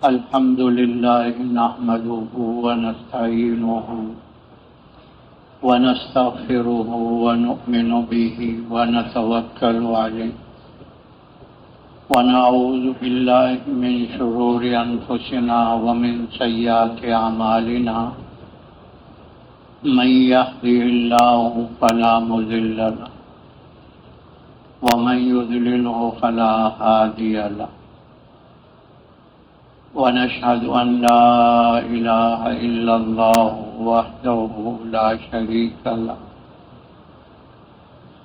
الحمد لله نحمده ونستعينه ونستغفره ونؤمن به ونتوكل عليه ونعوذ بالله من شرور أنفسنا ومن سيئات أعمالنا من يهده الله فلا مضل له ومن يضلله فلا هادي له ونشهد أن لا إله إلا الله وحده لا شريك له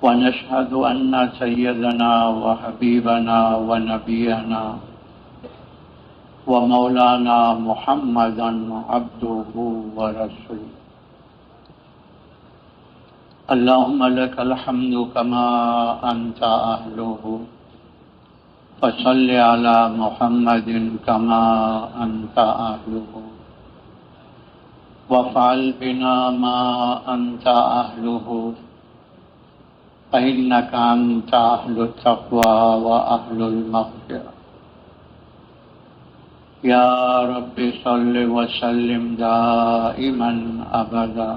ونشهد أن سيدنا وحبيبنا ونبينا ومولانا محمدا عبده ورسوله اللهم لك الحمد كما أنت أهله فصل على محمد كما أنت أهله وافعل بنا ما أنت أهله فإنك أنت أهل التقوى وأهل المغفرة يا رب صل وسلم دائما أبدا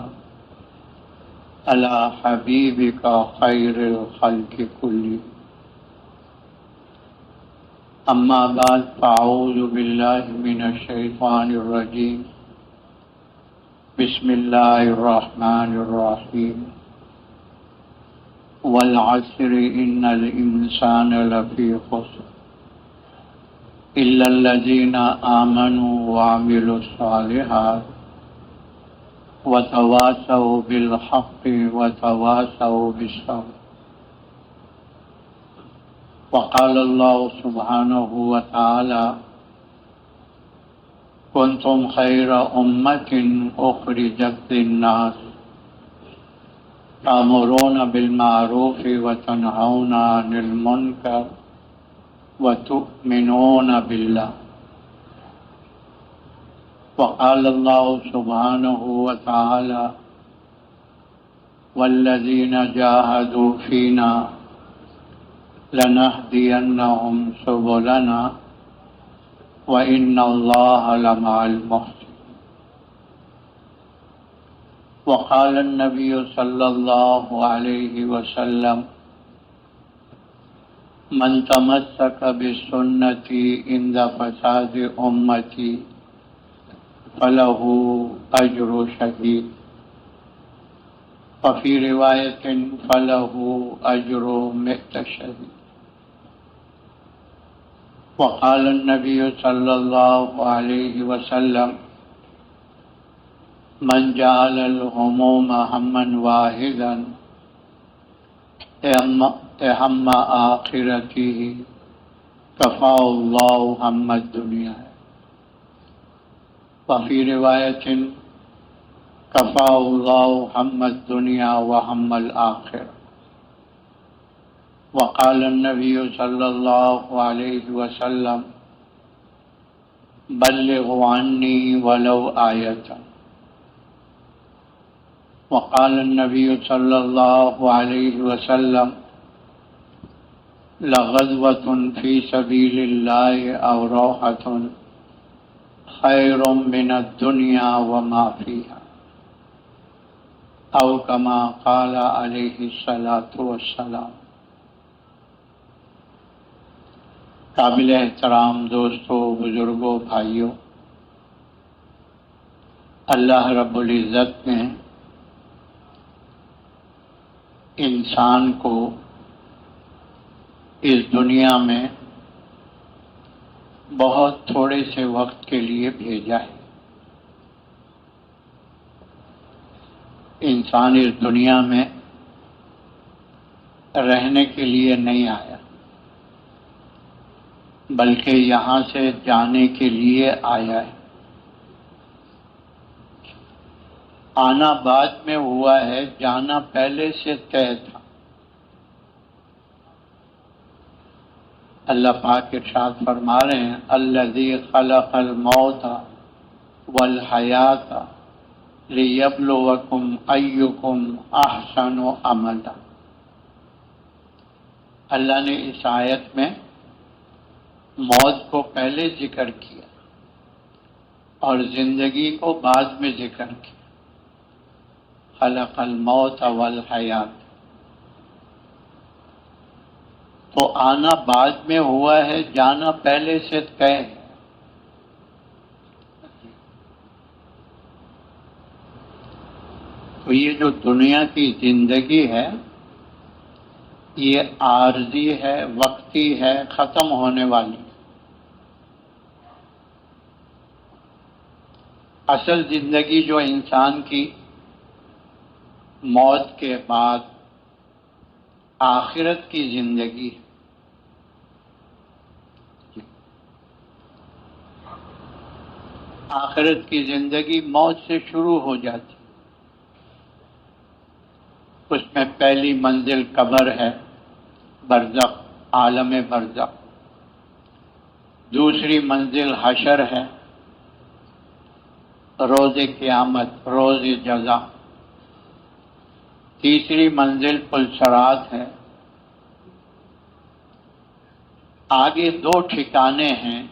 على حبيبك خير الخلق كلهم أما بعد فأعوذ بالله من الشيطان الرجيم بسم الله الرحمن الرحيم والعصر إن الإنسان لفي خسر إلا الذين آمنوا وعملوا الصالحات وتواصوا بالحق وتواصوا بالصبر وقال الله سبحانه وتعالى كنتم خير أمة أخرجت للناس تأمرون بالمعروف وتنهون عن المنكر وتؤمنون بالله وقال الله سبحانه وتعالى والذين جاهدوا فينا لنهدينهم سبلنا وإن الله لمع المحسنين وقال النبي صلى الله عليه وسلم من تمسك بسنتي عند فساد أمتي فله أجر شهيد وفي رواية فله أجر 100 شهيد وقال النبي صلى الله عليه وسلم من جعل الهموم هما واحدا هم آخرته كفاه الله هم الدنيا وفي رواية كفاه الله هم الدنيا وهم الآخرة وقال النبي صلى الله عليه وسلم بلغوا عني ولو آية وقال النبي صلى الله عليه وسلم لغزوة في سبيل الله أو روحة خير من الدنيا وما فيها أو كما قال عليه الصلاة والسلام قابل احترام دوستو، بزرگوں، بھائیوں، اللہ رب العزت نے انسان کو اس دنیا میں بہت تھوڑے سے وقت کے لیے بھیجا ہے۔ انسان اس دنیا میں رہنے کے لیے نہیں آیا، بلکہ یہاں سے جانے کے لیے آیا ہے۔ آنا بعد میں ہوا ہے، جانا پہلے سے طے تھا۔ اللہ پاک ارشاد فرما رہے ہیں الذی خلق الموت والحیات لیبلوکم ایکم احسن عملا۔ اللہ نے اس آیت میں موت کو پہلے ذکر کیا اور زندگی کو بعد میں ذکر کیا. خلق الموت والحیات. تو آنا بعد میں ہوا ہے، جانا پہلے سے طے ہے. تو یہ جو دنیا کی زندگی ہے یہ عارضی ہے، وقتی ہے، ختم ہونے والی. اصل زندگی جو انسان کی موت کے بعد آخرت کی زندگی ہے. آخرت کی زندگی موت سے شروع ہو جاتی. اس میں پہلی منزل قبر ہے، برزخ، عالم برزخ. دوسری منزل حشر ہے، روز قیامت، روز جزا. تیسری منزل پلسرات ہے. آگے دو ٹھکانے ہیں،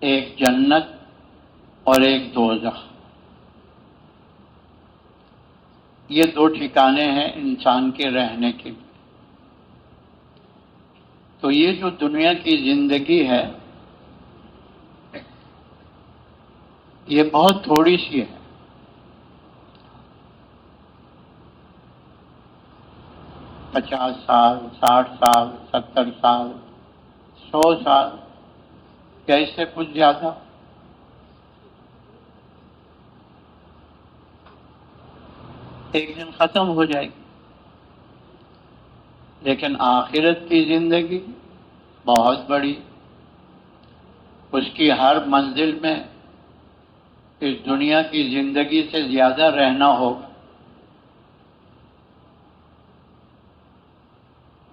ایک جنت اور ایک دوزخ. یہ دو ٹھکانے ہیں انسان کے رہنے کے لیے. تو یہ جو دنیا کی زندگی ہے یہ بہت تھوڑی سی ہے. پچاس سال، 60 سال، 70 سال، 100 سال، کیا اس سے کچھ زیادہ؟ ایک دن ختم ہو جائے گی. لیکن آخرت کی زندگی بہت بڑی. اس کی ہر منزل میں اس دنیا کی زندگی سے زیادہ رہنا ہوگا.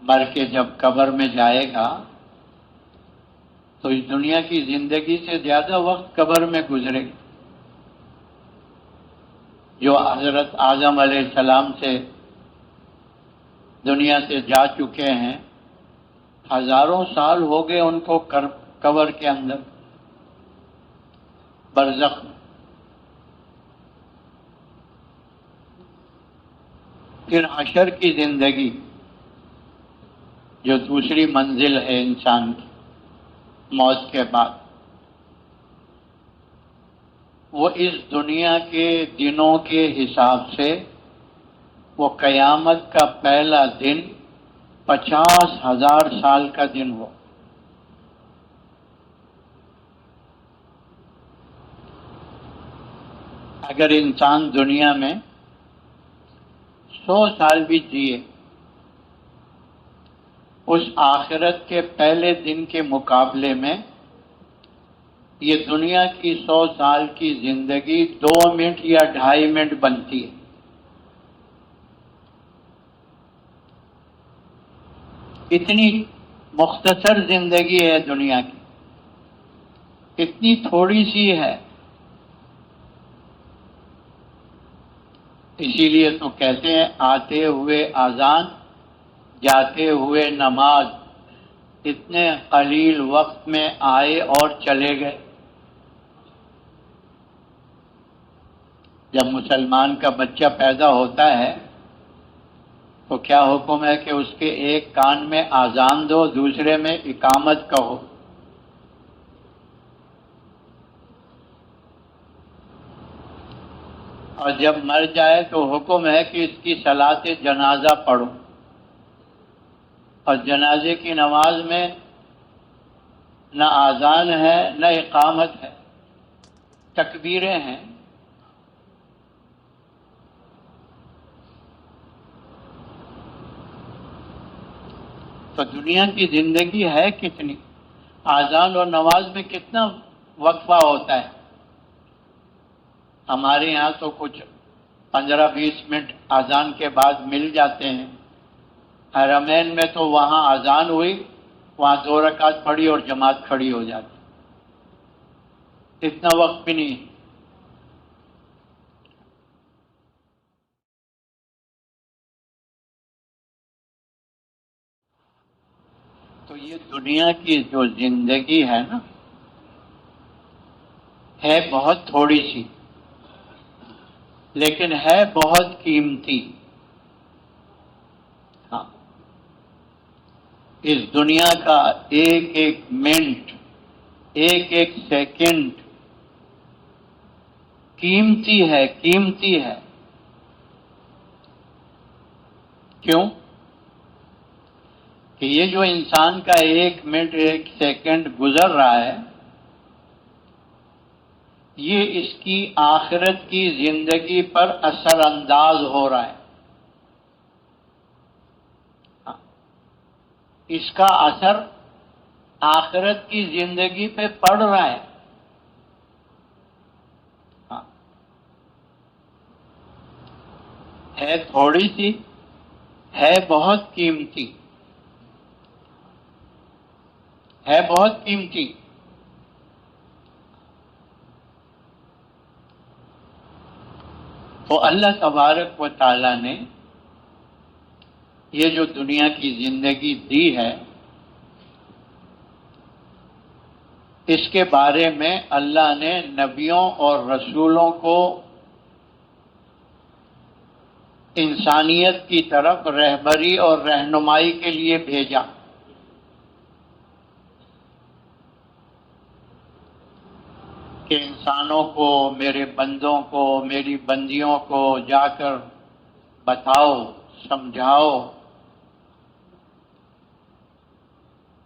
مر کے جب قبر میں جائے گا تو اس دنیا کی زندگی سے زیادہ وقت قبر میں گزرے گا. جو حضرت اعظم علیہ السلام سے دنیا سے جا چکے ہیں، ہزاروں سال ہو گئے ان کو قبر کے اندر، برزخ میں. پھر حشر کی زندگی جو دوسری منزل ہے انسان کی موت کے بعد، وہ اس دنیا کے دنوں کے حساب سے وہ قیامت کا پہلا دن 50,000 سال کا دن ہو. اگر انسان دنیا میں 100 سال بھی جیے، اس آخرت کے پہلے دن کے مقابلے میں یہ دنیا کی 100 سال کی زندگی 2 منٹ یا 2.5 منٹ بنتی ہے. اتنی مختصر زندگی ہے دنیا کی، اتنی تھوڑی سی ہے. اسی لیے تو کہتے ہیں آتے ہوئے اذان، جاتے ہوئے نماز، اتنے قلیل وقت میں آئے اور چلے گئے. جب مسلمان کا بچہ پیدا ہوتا ہے تو کیا حکم ہے کہ اس کے ایک کان میں اذان دو، دوسرے میں اقامت کہو. اور جب مر جائے تو حکم ہے کہ اس کی صلاۃ جنازہ پڑھو. اور جنازے کی نماز میں نہ اذان ہے نہ اقامت ہے، تکبیریں ہیں. تو دنیا کی زندگی ہے کتنی، اذان اور نماز میں کتنا وقفہ ہوتا ہے. ہمارے یہاں تو کچھ 15-20 منٹ اذان کے بعد مل جاتے ہیں. حرمین میں تو وہاں اذان ہوئی، وہاں 2 رکعت پڑھی اور جماعت کھڑی ہو جاتی. اتنا وقت بھی نہیں. تو یہ دنیا کی جو زندگی ہے نا، ہے بہت تھوڑی سی، لیکن ہے بہت قیمتی۔ ہاں، اس دنیا کا ایک ایک منٹ، ایک ایک سیکنڈ قیمتی ہے، قیمتی ہے۔ کیوں؟ کہ یہ جو انسان کا ایک منٹ، ایک سیکنڈ گزر رہا ہے، یہ اس کی آخرت کی زندگی پر اثر انداز ہو رہا ہے۔ اس کا اثر آخرت کی زندگی پہ پڑ رہا ہے۔ ہے تھوڑی سی، ہے بہت قیمتی، ہے بہت قیمتی۔ تو اللہ تبارک و تعالی نے یہ جو دنیا کی زندگی دی ہے، اس کے بارے میں اللہ نے نبیوں اور رسولوں کو انسانیت کی طرف رہبری اور رہنمائی کے لیے بھیجا۔ کہ انسانوں کو، میرے بندوں کو، میری بندیوں کو جا کر بتاؤ، سمجھاؤ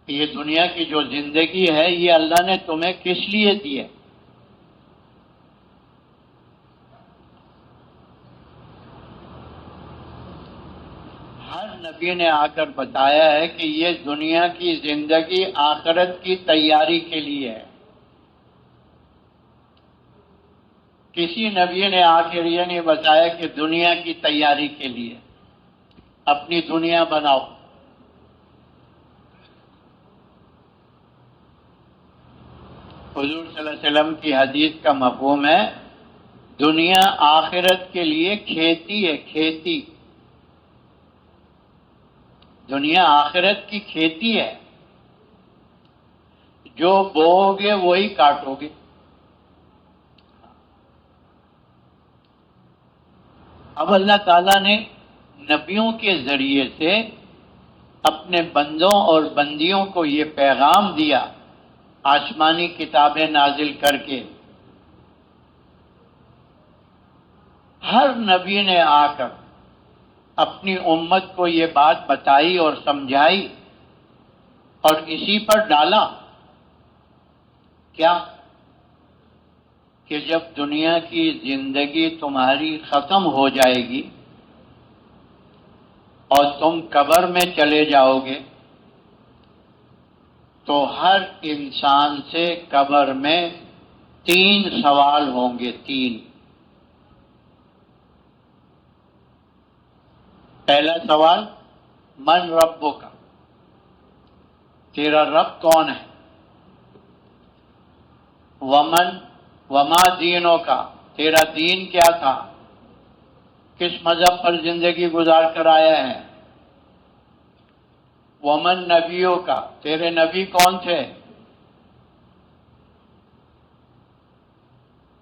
کہ یہ دنیا کی جو زندگی ہے، یہ اللہ نے تمہیں کس لیے دی ہے۔ ہر نبی نے آ کر بتایا ہے کہ یہ دنیا کی زندگی آخرت کی تیاری کے لیے ہے۔ کسی نبی نے آ کر یہ نہیں بتایا کہ دنیا کی تیاری کے لیے اپنی دنیا بناؤ۔ حضور صلی اللہ علیہ وسلم کی حدیث کا مفہوم ہے، دنیا آخرت کے لیے کھیتی ہے، کھیتی۔ دنیا آخرت کی کھیتی ہے، جو بوؤ گے وہی کاٹو گے۔ اب اللہ تعالیٰ نے نبیوں کے ذریعے سے اپنے بندوں اور بندیوں کو یہ پیغام دیا، آسمانی کتابیں نازل کر کے۔ ہر نبی نے آ کر اپنی امت کو یہ بات بتائی اور سمجھائی اور اسی پر ڈالا کیا؟ کہ جب دنیا کی زندگی تمہاری ختم ہو جائے گی اور تم قبر میں چلے جاؤ گے، تو ہر انسان سے قبر میں 3 سوال ہوں گے، 3۔ پہلا سوال، من ربک، تیرا رب کون ہے؟ وما دینوں کا، تیرا دین کیا تھا، کس مذہب پر زندگی گزار کر آیا ہے؟ ومن نبیوں کا، تیرے نبی کون تھے؟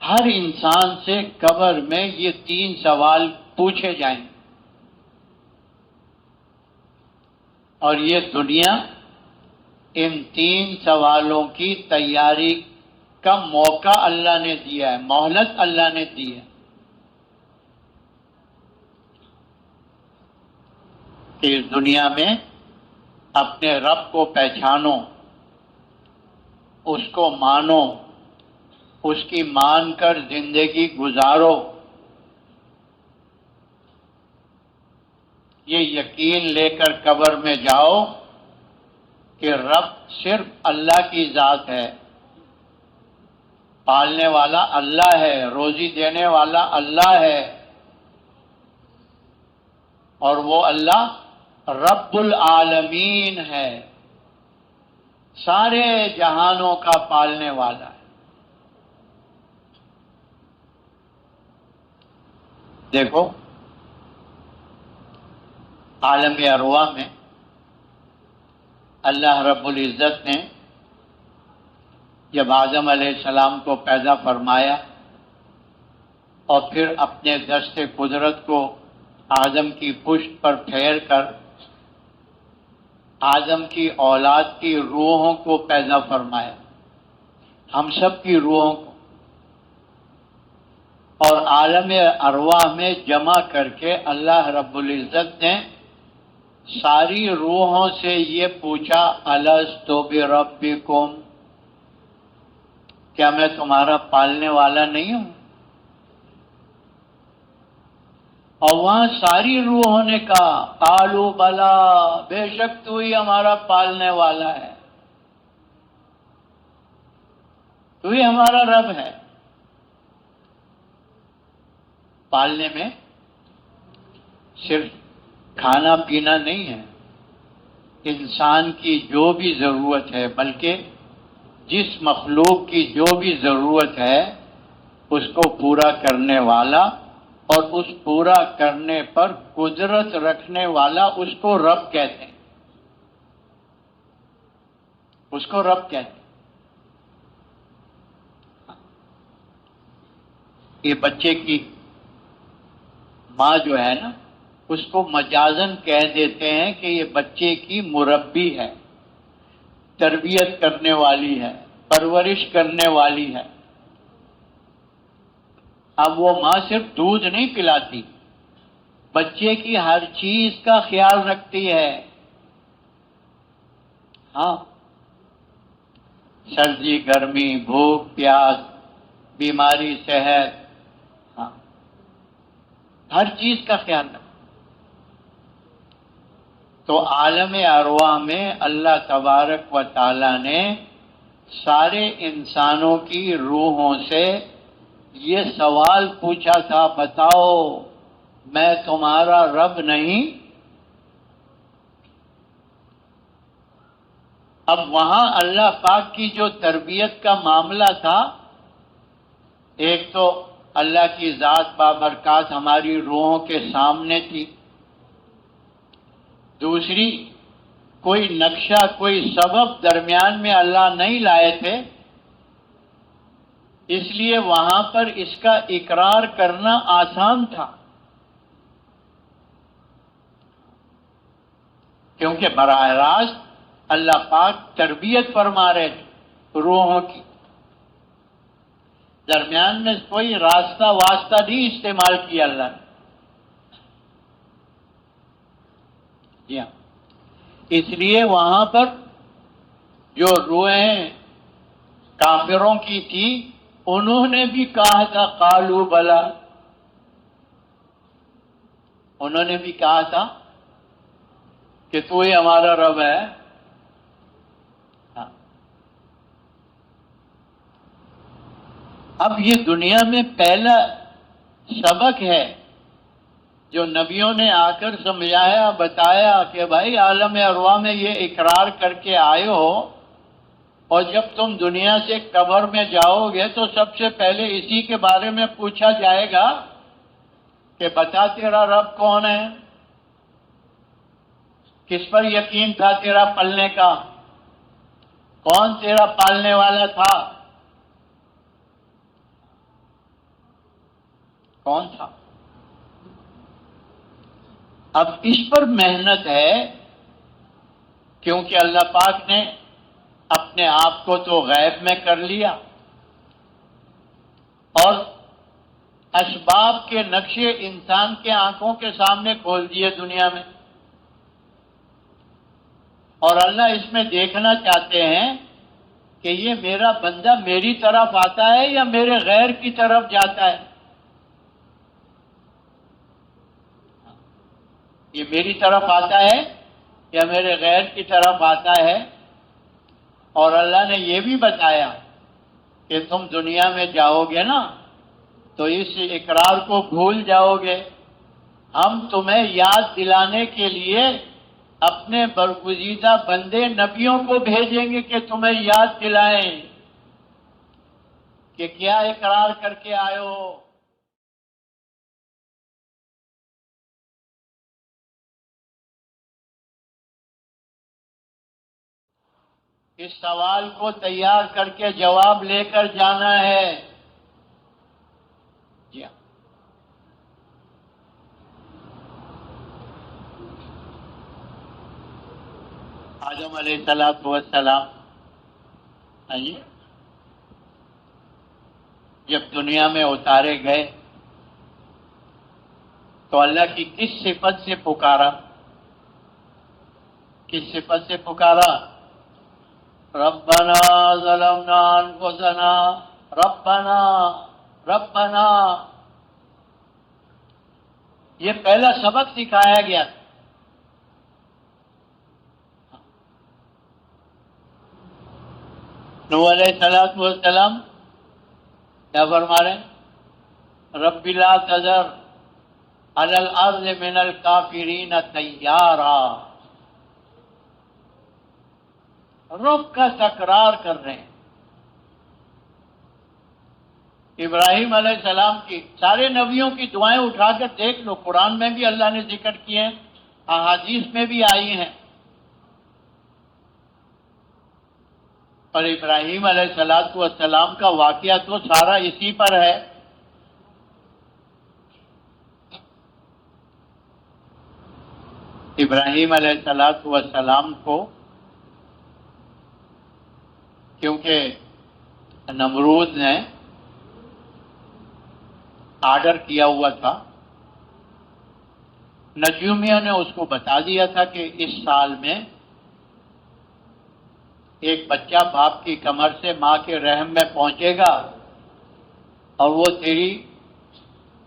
ہر انسان سے قبر میں یہ 3 سوال پوچھے جائیں، اور یہ دنیا ان 3 سوالوں کی تیاری کا موقع اللہ نے دیا ہے، مہلت اللہ نے دی ہے کہ اس دنیا میں اپنے رب کو پہچانو، اس کو مانو، اس کی مان کر زندگی گزارو۔ یہ یقین لے کر قبر میں جاؤ کہ رب صرف اللہ کی ذات ہے، پالنے والا اللہ ہے، روزی دینے والا اللہ ہے، اور وہ اللہ رب العالمین ہے، سارے جہانوں کا پالنے والا ہے۔ دیکھو عالم ارواح میں اللہ رب العزت نے جب آدم علیہ السلام کو پیدا فرمایا اور پھر اپنے دست قدرت کو آدم کی پشت پر پھیر کر آدم کی اولاد کی روحوں کو پیدا فرمایا، ہم سب کی روحوں کو، اور عالم ارواح میں جمع کر کے اللہ رب العزت نے ساری روحوں سے یہ پوچھا الست بربکم، کیا میں تمہارا پالنے والا نہیں ہوں؟ اور وہاں ساری روحوں نے کہا قالوا بلا، بے شک تو ہی ہمارا پالنے والا ہے، تو ہی ہمارا رب ہے۔ پالنے میں صرف کھانا پینا نہیں ہے، انسان کی جو بھی ضرورت ہے، بلکہ جس مخلوق کی جو بھی ضرورت ہے اس کو پورا کرنے والا اور اس پورا کرنے پر قدرت رکھنے والا، اس کو رب کہتے ہیں، اس کو رب کہتے ہیں۔ یہ بچے کی ماں جو ہے نا، اس کو مجازن کہہ دیتے ہیں کہ یہ بچے کی مربی ہے، تربیت کرنے والی ہے، پرورش کرنے والی ہے۔ اب وہ ماں صرف دودھ نہیں پلاتی، بچے کی ہر چیز کا خیال رکھتی ہے۔ ہاں، سردی گرمی، بھوک پیاس، بیماری صحت، ہاں، ہر چیز کا خیال رکھتی۔ تو عالم ارواح میں اللہ تبارک و تعالی نے سارے انسانوں کی روحوں سے یہ سوال پوچھا تھا، بتاؤ میں تمہارا رب نہیں؟ اب وہاں اللہ پاک کی جو تربیت کا معاملہ تھا، ایک تو اللہ کی ذات بابرکات ہماری روحوں کے سامنے تھی، دوسری کوئی نقشہ، کوئی سبب درمیان میں اللہ نہیں لائے تھے، اس لیے وہاں پر اس کا اقرار کرنا آسان تھا، کیونکہ براہ راست اللہ پاک تربیت فرما رہے تھے روحوں کی، درمیان میں کوئی راستہ واسطہ نہیں استعمال کیا اللہ نے۔ جی ہاں، اس لیے وہاں پر جو روحیں کافروں کی تھی، انہوں نے بھی کہا تھا قالوا بلا، انہوں نے بھی کہا تھا کہ تو ہی ہمارا رب ہے۔ ہاں۔ اب یہ دنیا میں پہلا سبق ہے جو نبیوں نے آ کر سمجھایا، بتایا کہ بھائی عالم ارواح میں یہ اقرار کر کے آئے ہو، اور جب تم دنیا سے قبر میں جاؤ گے تو سب سے پہلے اسی کے بارے میں پوچھا جائے گا کہ بتا تیرا رب کون ہے، کس پر یقین تھا تیرا پلنے کا، کون تیرا پالنے والا تھا، کون تھا؟ اب اس پر محنت ہے، کیونکہ اللہ پاک نے اپنے آپ کو تو غیب میں کر لیا اور اسباب کے نقشے انسان کے آنکھوں کے سامنے کھول دیے دنیا میں، اور اللہ اس میں دیکھنا چاہتے ہیں کہ یہ میرا بندہ میری طرف آتا ہے یا میرے غیر کی طرف جاتا ہے، یہ میری طرف آتا ہے یا میرے غیر کی طرف آتا ہے۔ اور اللہ نے یہ بھی بتایا کہ تم دنیا میں جاؤ گے نا تو اس اقرار کو بھول جاؤ گے، ہم تمہیں یاد دلانے کے لیے اپنے برگزیدہ بندے نبیوں کو بھیجیں گے کہ تمہیں یاد دلائیں کہ کیا اقرار کر کے آئے ہو۔ اس سوال کو تیار کر کے جواب لے کر جانا ہے. جی ہاں. آدم علیہ السلام جی جب دنیا میں اتارے گئے تو اللہ کی کس صفت سے پکارا؟ کس صفت سے پکارا؟ ربنا ظلمنا انفسنا، ربنا ربنا. یہ پہلا سبق سکھایا گیا تھا. نوح علیہ السلام کیا فرما رہے ہیں؟ رب لا تذر علی الارض من الکافرین دیارا. رب کا تکرار کر رہے ہیں. ابراہیم علیہ السلام کی سارے نبیوں کی دعائیں اٹھا کر دیکھ لو، قرآن میں بھی اللہ نے ذکر کیے ہیں، احادیث میں بھی آئی ہیں. اور ابراہیم علیہ السلام کا واقعہ تو سارا اسی پر ہے. ابراہیم علیہ السلام کو کیونکہ نمرود نے آرڈر کیا ہوا تھا، نجومیوں نے اس کو بتا دیا تھا کہ اس سال میں ایک بچہ باپ کی کمر سے ماں کے رحم میں پہنچے گا اور وہ تیری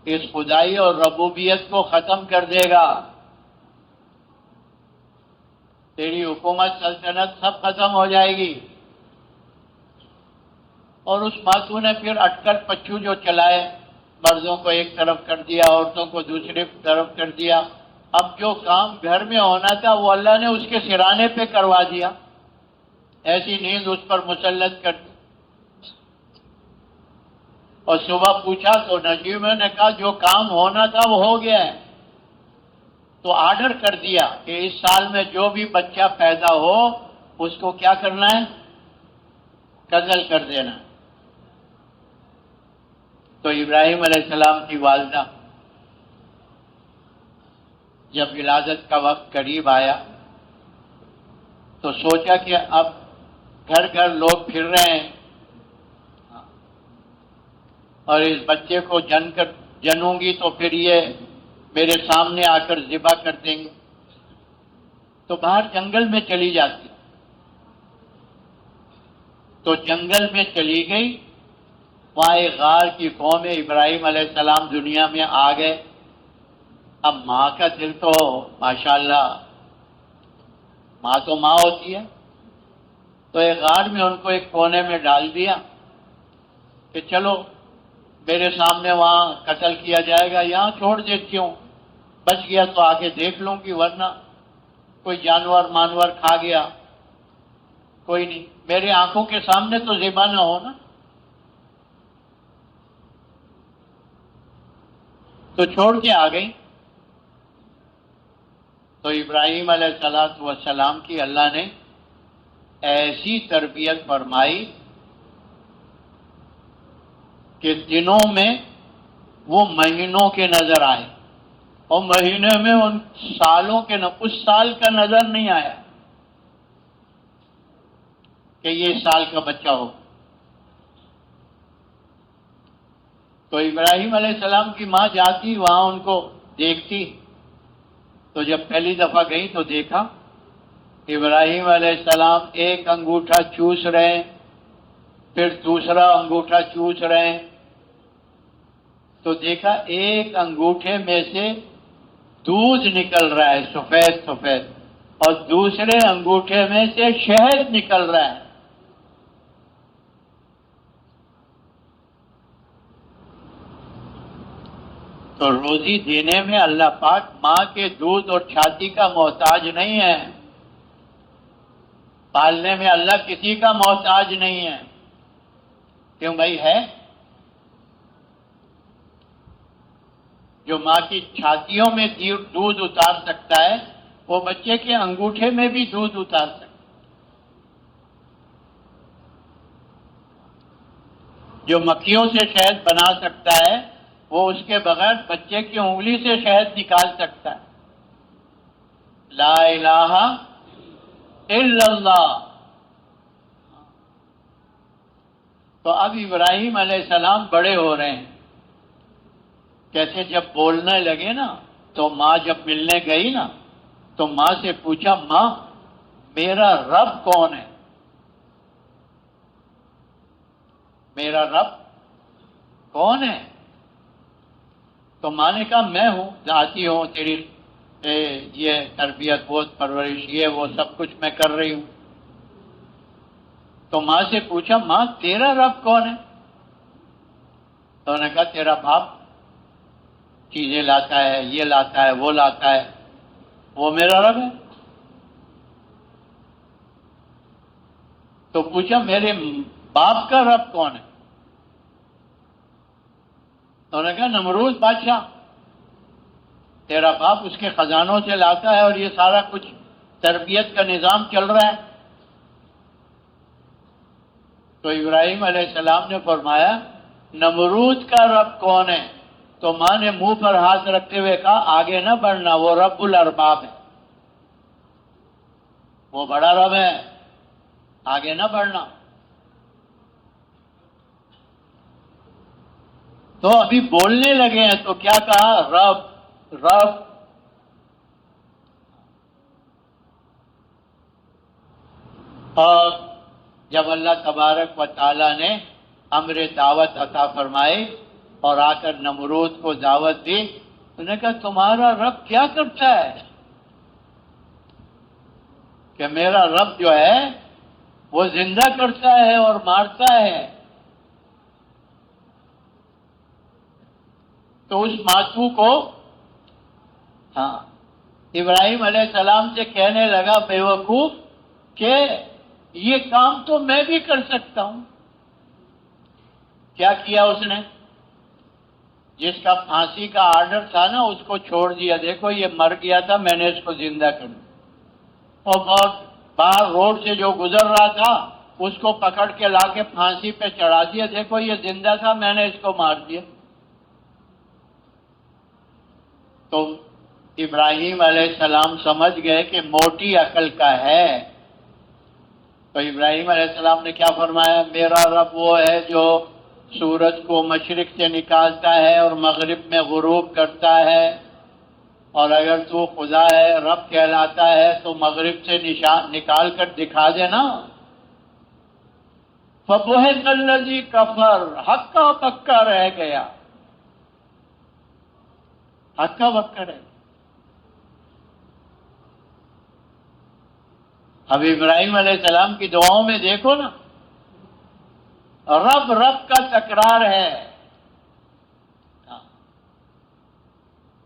اس خدائی اور ربوبیت کو ختم کر دے گا، تیری حکومت سلطنت سب ختم ہو جائے گی. اور اس ماسو نے پھر اٹکل پچھو جو چلائے، مردوں کو ایک طرف کر دیا، عورتوں کو دوسری طرف کر دیا. اب جو کام گھر میں ہونا تھا وہ اللہ نے اس کے سرانے پہ کروا دیا، ایسی نیند اس پر مسلط کر دی. اور صبح پوچھا تو نجیموں نے کہا جو کام ہونا تھا وہ ہو گیا ہے. تو آرڈر کر دیا کہ اس سال میں جو بھی بچہ پیدا ہو اس کو کیا کرنا ہے؟ قتل کر دینا. تو ابراہیم علیہ السلام کی والدہ جب ولادت کا وقت قریب آیا تو سوچا کہ اب گھر گھر لوگ پھر رہے ہیں اور اس بچے کو جنوں گی تو پھر یہ میرے سامنے آ کر ذبح کر دیں گے. تو باہر جنگل میں چلی جاتی. تو جنگل میں چلی گئی، وہاں ایک غار کی قوم ابراہیم علیہ السلام دنیا میں آ گئے. اب ماں کا دل تو ماشاءاللہ، ماں تو ماں ہوتی ہے. تو ایک غار میں ان کو ایک کونے میں ڈال دیا کہ چلو میرے سامنے وہاں قتل کیا جائے گا، یہاں چھوڑ دیتی ہوں، بچ گیا تو آگے دیکھ لوں گی، ورنہ کوئی جانور مانور کھا گیا کوئی نہیں، میرے آنکھوں کے سامنے تو ذبح نہ ہو نا. تو چھوڑ کے آ گئی. تو ابراہیم علیہ السلام کی اللہ نے ایسی تربیت فرمائی کہ دنوں میں وہ مہینوں کے نظر آئے اور مہینے میں ان سالوں کے اس سال کا نظر نہیں آیا کہ یہ سال کا بچہ ہو. تو ابراہیم علیہ السلام کی ماں جاتی وہاں ان کو دیکھتی. تو جب پہلی دفعہ گئی تو دیکھا ابراہیم علیہ السلام ایک انگوٹھا چوس رہے ہیں، پھر دوسرا انگوٹھا چوس رہے ہیں. تو دیکھا ایک انگوٹھے میں سے دودھ نکل رہا ہے سفید سفید، اور دوسرے انگوٹھے میں سے شہد نکل رہا ہے. تو روزی دینے میں اللہ پاک ماں کے دودھ اور چھاتی کا محتاج نہیں ہے، پالنے میں اللہ کسی کا محتاج نہیں ہے. کیوں بھائی؟ ہے جو ماں کی چھاتیوں میں دودھ اتار سکتا ہے وہ بچے کے انگوٹھے میں بھی دودھ اتار سکتا ہے. جو مکھیوں سے شہد بنا سکتا ہے وہ اس کے بغیر بچے کی انگلی سے شہد نکال سکتا ہے. لا الہ الا اللہ. تو اب ابراہیم علیہ السلام بڑے ہو رہے ہیں. کیسے جب بولنے لگے نا تو ماں جب ملنے گئی نا تو ماں سے پوچھا، ماں میرا رب کون ہے؟ میرا رب کون ہے؟ تو ماں نے کہا میں ہوں، ذاتی ہوں، تیری یہ تربیت وہ پرورش یہ وہ سب کچھ میں کر رہی ہوں. تو ماں سے پوچھا، ماں تیرا رب کون ہے؟ تو انہوں نے کہا تیرا باپ چیزیں لاتا ہے، یہ لاتا ہے، وہ لاتا ہے، وہ میرا رب ہے. تو پوچھا میرے باپ کا رب کون ہے؟ تو انہوں نے کہا نمرود بادشاہ. تیرا باپ اس کے خزانوں سے لاتا ہے اور یہ سارا کچھ تربیت کا نظام چل رہا ہے. تو ابراہیم علیہ السلام نے فرمایا نمرود کا رب کون ہے؟ تو ماں نے منہ پر ہاتھ رکھتے ہوئے کہا آگے نہ بڑھنا، وہ رب الارباب ہے، وہ بڑا رب ہے، آگے نہ بڑھنا. تو ابھی بولنے لگے ہیں تو کیا کہا؟ رب رب. اور جب اللہ تبارک و تعالی نے امر دعوت عطا فرمائی اور آ کر نمرود کو دعوت دی، انہوں نے کہا تمہارا رب کیا کرتا ہے؟ کہ میرا رب جو ہے وہ زندہ کرتا ہے اور مارتا ہے. تو اس ماتو کو ہاں ابراہیم علیہ السلام سے کہنے لگا بے وقوف کہ یہ کام تو میں بھی کر سکتا ہوں. کیا کیا اس نے؟ جس کا پھانسی کا آرڈر تھا نا اس کو چھوڑ دیا. دیکھو یہ مر گیا تھا، میں نے اس کو زندہ کر دیا. اور بہت باہر روڈ سے جو گزر رہا تھا اس کو پکڑ کے لا کے پھانسی پہ چڑھا دیا. دیکھو یہ زندہ تھا، میں نے اس کو مار دیا. تو ابراہیم علیہ السلام سمجھ گئے کہ موٹی عقل کا ہے. تو ابراہیم علیہ السلام نے کیا فرمایا؟ میرا رب وہ ہے جو سورج کو مشرق سے نکالتا ہے اور مغرب میں غروب کرتا ہے، اور اگر تو خدا ہے، رب کہلاتا ہے تو مغرب سے نکال کر دکھا دینا. فَبُهِتَ الَّذِي كَفَرَ، ہکا پکا رہ گیا، ہکا پکا رہ گیا. اب ابراہیم علیہ السلام کی دعاؤں میں دیکھو نا، رب رب کا تکرار ہے.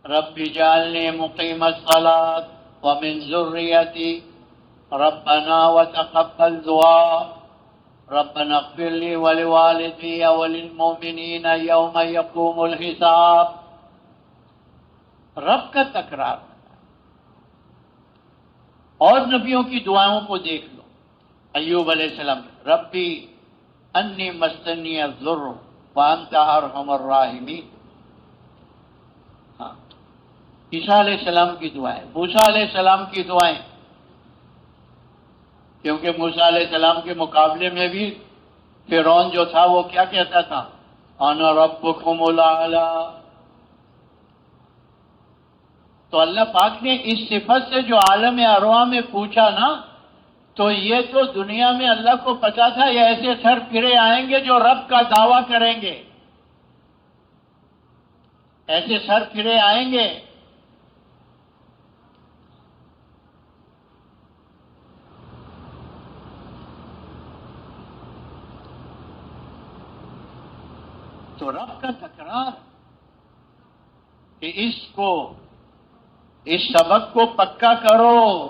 رب اجعلنی مقیم الصلاۃ ومن ذریتی ربنا وتقبل دعاء ربنا اغفر لی ولوالدی وللمؤمنین یوم یقوم الحساب. رب کا تکرار. اور نبیوں کی دعاؤں کو دیکھ لو. ایوب علیہ السلام ربی انی مسنی الضر وانت ارحم الراحمین. ہاں عیسیٰ علیہ السلام کی دعائیں، موسیٰ علیہ السلام کی دعائیں، کیونکہ موسیٰ علیہ السلام کے مقابلے میں بھی فرعون جو تھا وہ کیا کہتا تھا؟ انا ربکم الاعلی. تو اللہ پاک نے اس صفت سے جو عالم ارواح میں پوچھا نا، تو یہ تو دنیا میں اللہ کو پتا تھا یہ ایسے سر پھرے آئیں گے جو رب کا دعویٰ کریں گے، ایسے سر پھرے آئیں گے. تو رب کا تکرار کہ اس سبق کو پکا کرو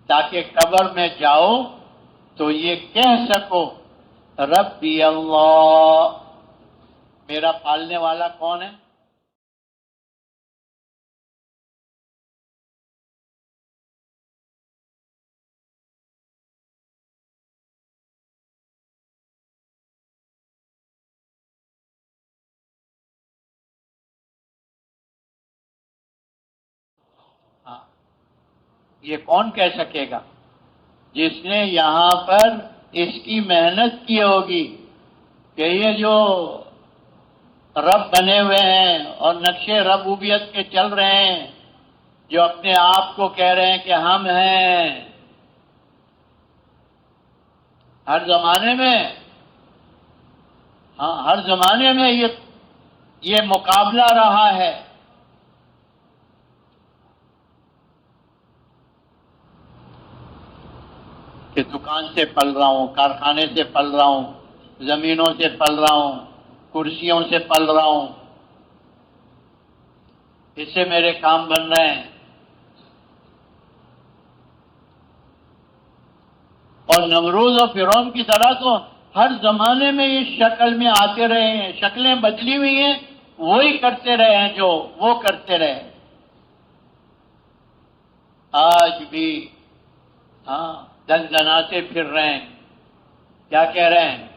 تاکہ قبر میں جاؤ تو یہ کہہ سکو ربی اللہ، میرا پالنے والا کون ہے؟ ہاں، یہ کون کہہ سکے گا؟ جس نے یہاں پر اس کی محنت کی ہوگی کہ یہ جو رب بنے ہوئے ہیں اور نقشے ربوبیت کے چل رہے ہیں، جو اپنے آپ کو کہہ رہے ہیں کہ ہم ہیں، ہر زمانے میں، ہاں ہر زمانے میں یہ مقابلہ رہا ہے۔ کہ دکان سے پل رہا ہوں، کارخانے سے پل رہا ہوں، زمینوں سے پل رہا ہوں، کرسیوں سے پل رہا ہوں، اس سے میرے کام بن رہے ہیں۔ اور نمرود اور فرعون کی طرح تو ہر زمانے میں اس شکل میں آتے رہے ہیں، شکلیں بدلی ہوئی ہیں، وہی کرتے رہے ہیں جو وہ کرتے رہے۔ آج بھی ہاں دندناتے پھر رہے ہیں، کیا کہہ رہے ہیں؟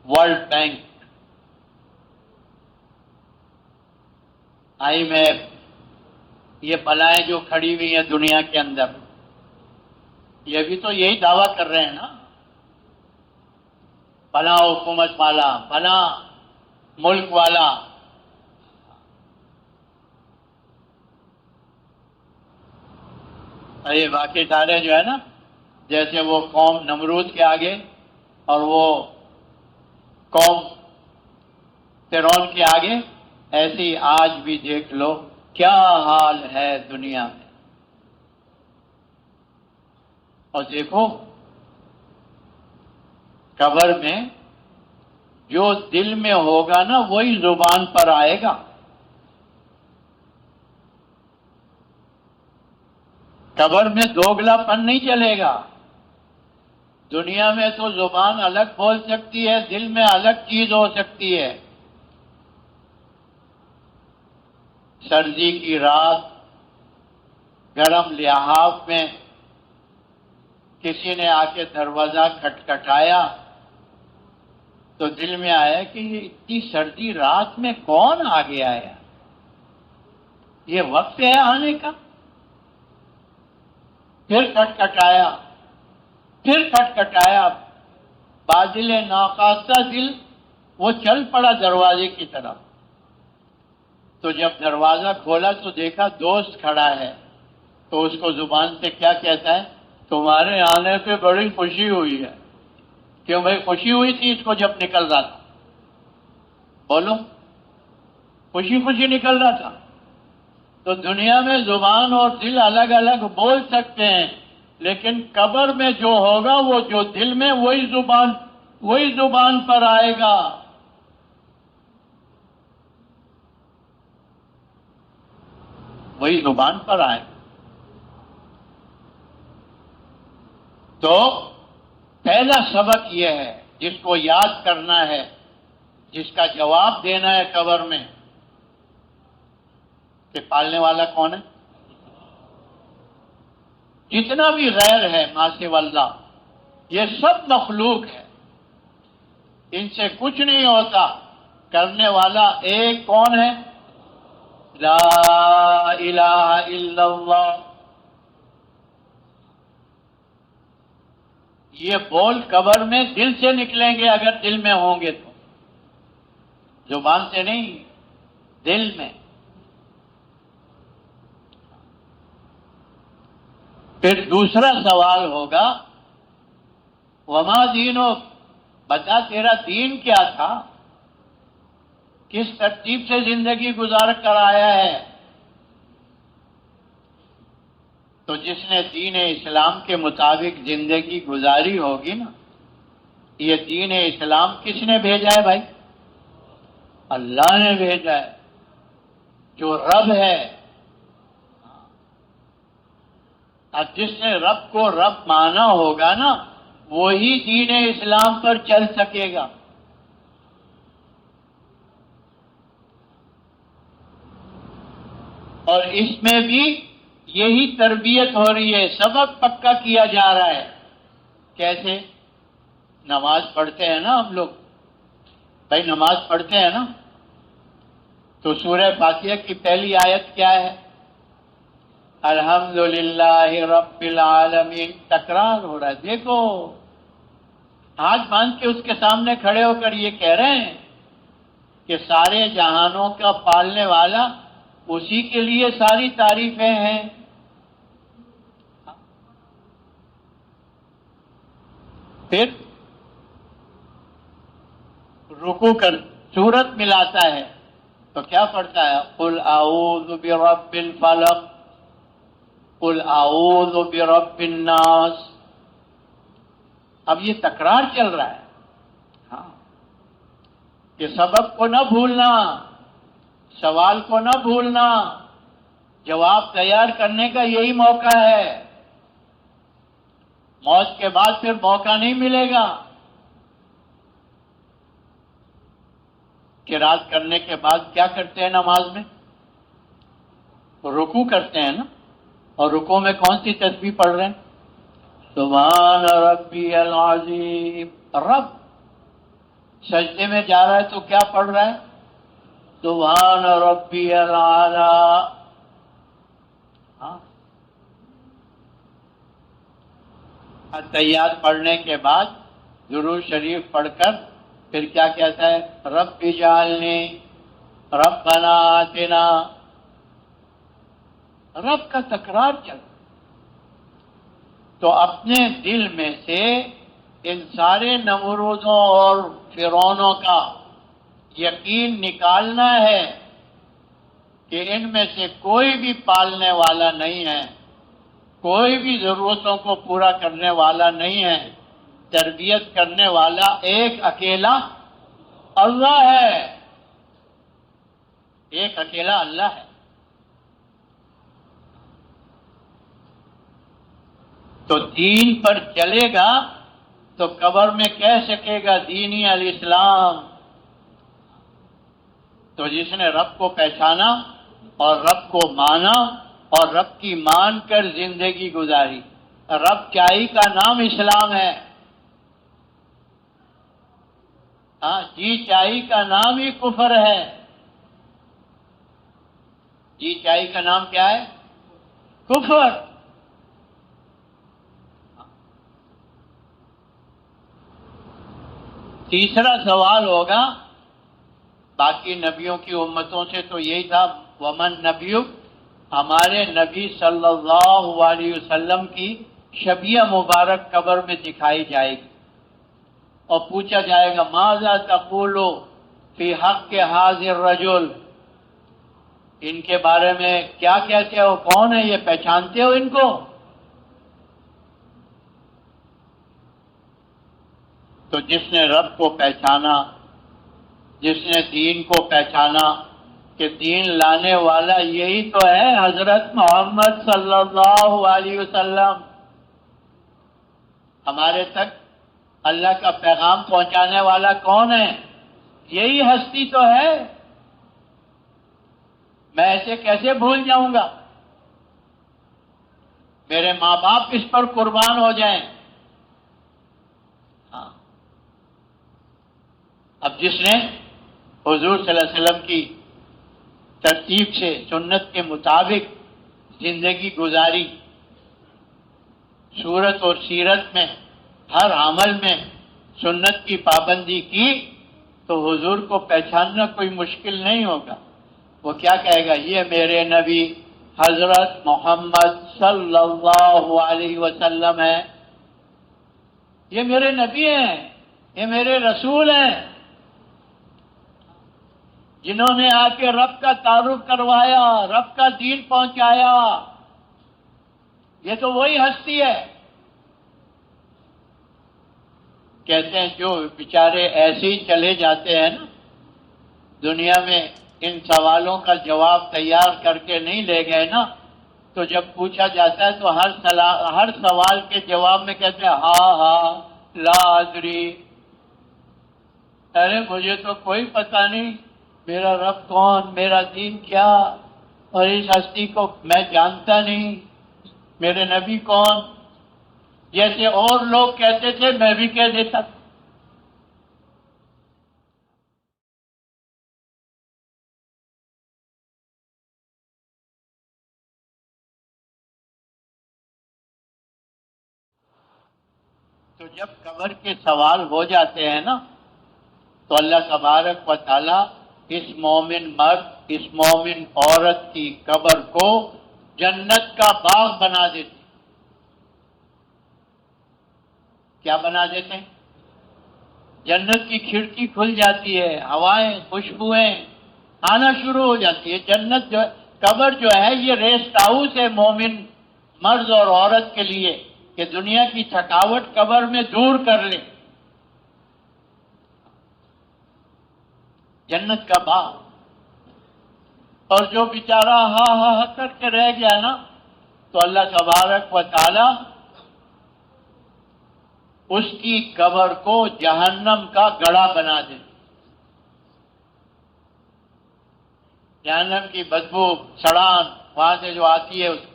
ورلڈ بینک، IMF، یہ بلائیں جو کھڑی ہوئی ہیں دنیا کے اندر، یہ بھی تو یہی دعویٰ کر رہے ہیں نا، فلاں حکومت والا، فلاں ملک والا۔ یہ باقی سارے جو ہے نا، جیسے وہ قوم نمرود کے آگے اور وہ قوم فرعون کے آگے، ایسے ہی آج بھی دیکھ لو کیا حال ہے دنیا میں۔ اور دیکھو قبر میں جو دل میں ہوگا نا وہی زبان پر آئے گا۔ قبر میں دوگلا پن نہیں چلے گا۔ دنیا میں تو زبان الگ بول سکتی ہے، دل میں الگ چیز ہو سکتی ہے۔ سردی کی رات گرم لحاف میں کسی نے آ کے دروازہ کھٹکھٹایا تو دل میں آیا کہ یہ اتنی سردی رات میں کون آ گیا ہے، یہ وقت ہے آنے کا۔ پھر کھٹکھٹایا، پھر کھٹکھٹایا، بادل ناخواستہ دل وہ چل پڑا دروازے کی طرف۔ تو جب دروازہ کھولا تو دیکھا دوست کھڑا ہے، تو اس کو زبان سے کیا کہتا ہے؟ تمہارے آنے پہ بڑی خوشی ہوئی ہے۔ کیوں بھائی خوشی ہوئی تھی اس کو جب نکل رہا تھا؟ بولو، خوشی خوشی نکل رہا تھا۔ تو دنیا میں زبان اور دل الگ الگ بول سکتے ہیں، لیکن قبر میں جو ہوگا وہ جو دل میں وہی زبان پر آئے گا۔ وہی زبان پر آئے گا۔ تو پہلا سبق یہ ہے جس کو یاد کرنا ہے، جس کا جواب دینا ہے قبر میں، کہ پالنے والا کون ہے؟ جتنا بھی غیر ہے ما سوی اللہ، یہ سب مخلوق ہے، ان سے کچھ نہیں ہوتا۔ کرنے والا ایک کون ہے؟ لا الہ الا اللہ۔ یہ بول قبر میں دل سے نکلیں گے اگر دل میں ہوں گے تو، زبان سے نہیں، دل میں۔ پھر دوسرا سوال ہوگا وما دینک، بتا تیرا دین کیا تھا، کس ترتیب سے زندگی گزار کر آیا ہے؟ تو جس نے دین اسلام کے مطابق زندگی گزاری ہوگی نا، یہ دین اسلام کس نے بھیجا ہے بھائی؟ اللہ نے بھیجا ہے، جو رب ہے۔ اب جس نے رب کو رب مانا ہوگا نا، وہی دین اسلام پر چل سکے گا۔ اور اس میں بھی یہی تربیت ہو رہی ہے، سبق پکا کیا جا رہا ہے۔ کیسے؟ نماز پڑھتے ہیں نا ہم لوگ، بھائی نماز پڑھتے ہیں نا، تو سورہ فاتحہ کی پہلی آیت کیا ہے؟ الحمدللہ رب العالمین، تکرار ہو رہا ہے۔ دیکھو ہاتھ باندھ کے اس کے سامنے کھڑے ہو کر یہ کہہ رہے ہیں کہ سارے جہانوں کا پالنے والا، اسی کے لیے ساری تعریفیں ہیں۔ پھر رکوع کر سورت ملاتا ہے تو کیا پڑھتا ہے؟ قل اعوذ برب الفلق، قل اعوذ برب الناس۔ اب یہ تکرار چل رہا ہے، ہاں، کہ سبب کو نہ بھولنا، سوال کو نہ بھولنا، جواب تیار کرنے کا یہی موقع ہے۔ موت کے بعد پھر موقع نہیں ملے گا کہ رات کرنے کے بعد کیا کرتے ہیں نماز میں؟ رکوع کرتے ہیں نا، اور رکوع میں کون سی تسبیح پڑھ رہے ہیں؟ سبحان ربی العظیم۔ رب سجدے میں جا رہا ہے تو کیا پڑھ رہا ہے؟ سبحان ربی العلی۔ ہاں، تحیات پڑھنے کے بعد درود شریف پڑھ کر پھر کیا کہتا ہے؟ رب اجعلنی، ربنا آتنا۔ رب کا تکرار چل۔ تو اپنے دل میں سے ان سارے نمرودوں اور فرعونوں کا یقین نکالنا ہے کہ ان میں سے کوئی بھی پالنے والا نہیں ہے، کوئی بھی ضرورتوں کو پورا کرنے والا نہیں ہے، تربیت کرنے والا ایک اکیلا اللہ ہے، ایک اکیلا اللہ ہے۔ تو دین پر چلے گا تو قبر میں کہہ سکے گا دینی الاسلام۔ تو جس نے رب کو پہچانا اور رب کو مانا اور رب کی مان کر زندگی گزاری، رب چاہی کا نام اسلام ہے۔ ہاں، جی چاہی کا نام ہی کفر ہے۔ جی چاہی کا نام کیا ہے؟ کفر۔ تیسرا سوال ہوگا باقی نبیوں کی امتوں سے تو یہی تھا، ومن نبیک، ہمارے نبی صلی اللہ علیہ وسلم کی شبیہ مبارک قبر میں دکھائی جائے گی اور پوچھا جائے گا ماذا تقول فی حق حاضر الرجل، ان کے بارے میں کیا کہتے ہو؟ کون ہے یہ؟ پہچانتے ہو ان کو؟ تو جس نے رب کو پہچانا، جس نے دین کو پہچانا کہ دین لانے والا یہی تو ہے حضرت محمد صلی اللہ علیہ وسلم، ہمارے تک اللہ کا پیغام پہنچانے والا کون ہے؟ یہی ہستی تو ہے، میں ایسے کیسے بھول جاؤں گا؟ میرے ماں باپ اس پر قربان ہو جائیں۔ ہاں، اب جس نے حضور صلی اللہ علیہ وسلم کی ترتیب سے سنت کے مطابق زندگی گزاری، صورت اور سیرت میں ہر عمل میں سنت کی پابندی کی، تو حضور کو پہچاننا کوئی مشکل نہیں ہوگا۔ وہ کیا کہے گا؟ یہ میرے نبی حضرت محمد صلی اللہ علیہ وسلم ہے، یہ میرے نبی ہیں، یہ میرے رسول ہیں، جنہوں نے آ کے رب کا تعارف کروایا، رب کا دین پہنچایا۔ یہ تو وہی ہستی ہے۔ کہتے ہیں جو بیچارے ایسے ہی چلے جاتے ہیں نا دنیا میں، ان سوالوں کا جواب تیار کر کے نہیں لے گئے نا، تو جب پوچھا جاتا ہے تو ہر سوال کے جواب میں کہتے ہیں ہاں ہاں لا ادری، ارے مجھے تو کوئی پتہ نہیں، میرا رب کون، میرا دین کیا، اور اس ہستی کو میں جانتا نہیں، میرے نبی کون، جیسے اور لوگ کہتے تھے میں بھی کہہ دیتا تھا۔ تو جب قبر کے سوال ہو جاتے ہیں نا تو اللہ تبارک و تعالی اس مومن مرد اس مومن عورت کی قبر کو جنت کا باغ بنا دیتے. کیا بنا دیتے ہیں؟ جنت کی کھڑکی کھل جاتی ہے، ہوائیں خوشبوئیں آنا شروع ہو جاتی ہے. جنت جو قبر جو ہے یہ ریسٹ ہاؤس ہے مومن مرد اور عورت کے لیے کہ دنیا کی تھکاوٹ قبر میں دور کر لے. جنت کا باغ. اور جو بیچارہ ہا ہا ہا کر کے رہ گیا نا تو اللہ تبارک و تعالی اس کی قبر کو جہنم کا گڑھا بنا دے. جہنم کی بدبو سڑان وہاں سے جو آتی ہے اس کو.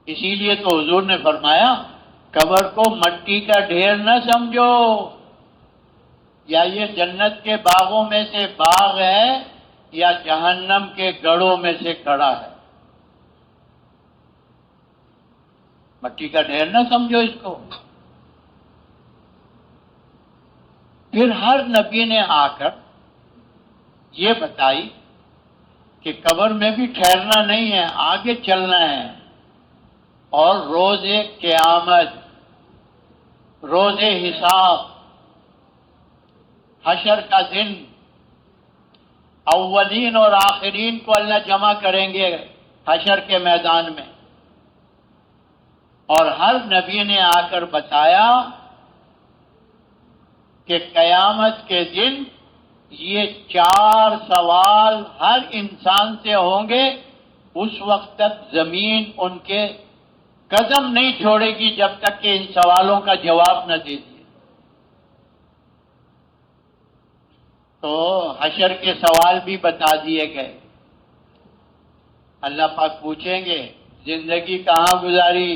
اسی لیے تو حضور نے فرمایا قبر کو مٹی کا ڈھیر نہ سمجھو، یا یہ جنت کے باغوں میں سے باغ ہے یا جہنم کے گڑھوں میں سے کڑا ہے. مٹی کا ڈھیر نہ سمجھو اس کو. پھر ہر نبی نے آ کر یہ بتائی کہ قبر میں بھی ٹھہرنا نہیں ہے، آگے چلنا ہے. اور روز قیامت، روز حساب، حشر کا دن، اولین اور آخرین کو اللہ جمع کریں گے حشر کے میدان میں. اور ہر نبی نے آ کر بتایا کہ قیامت کے دن یہ 4 سوال ہر انسان سے ہوں گے. اس وقت تک زمین ان کے قدم نہیں چھوڑے گی جب تک کہ ان سوالوں کا جواب نہ دے دیے. تو حشر کے سوال بھی بتا دیے گئے. اللہ پاک پوچھیں گے زندگی کہاں گزاری؟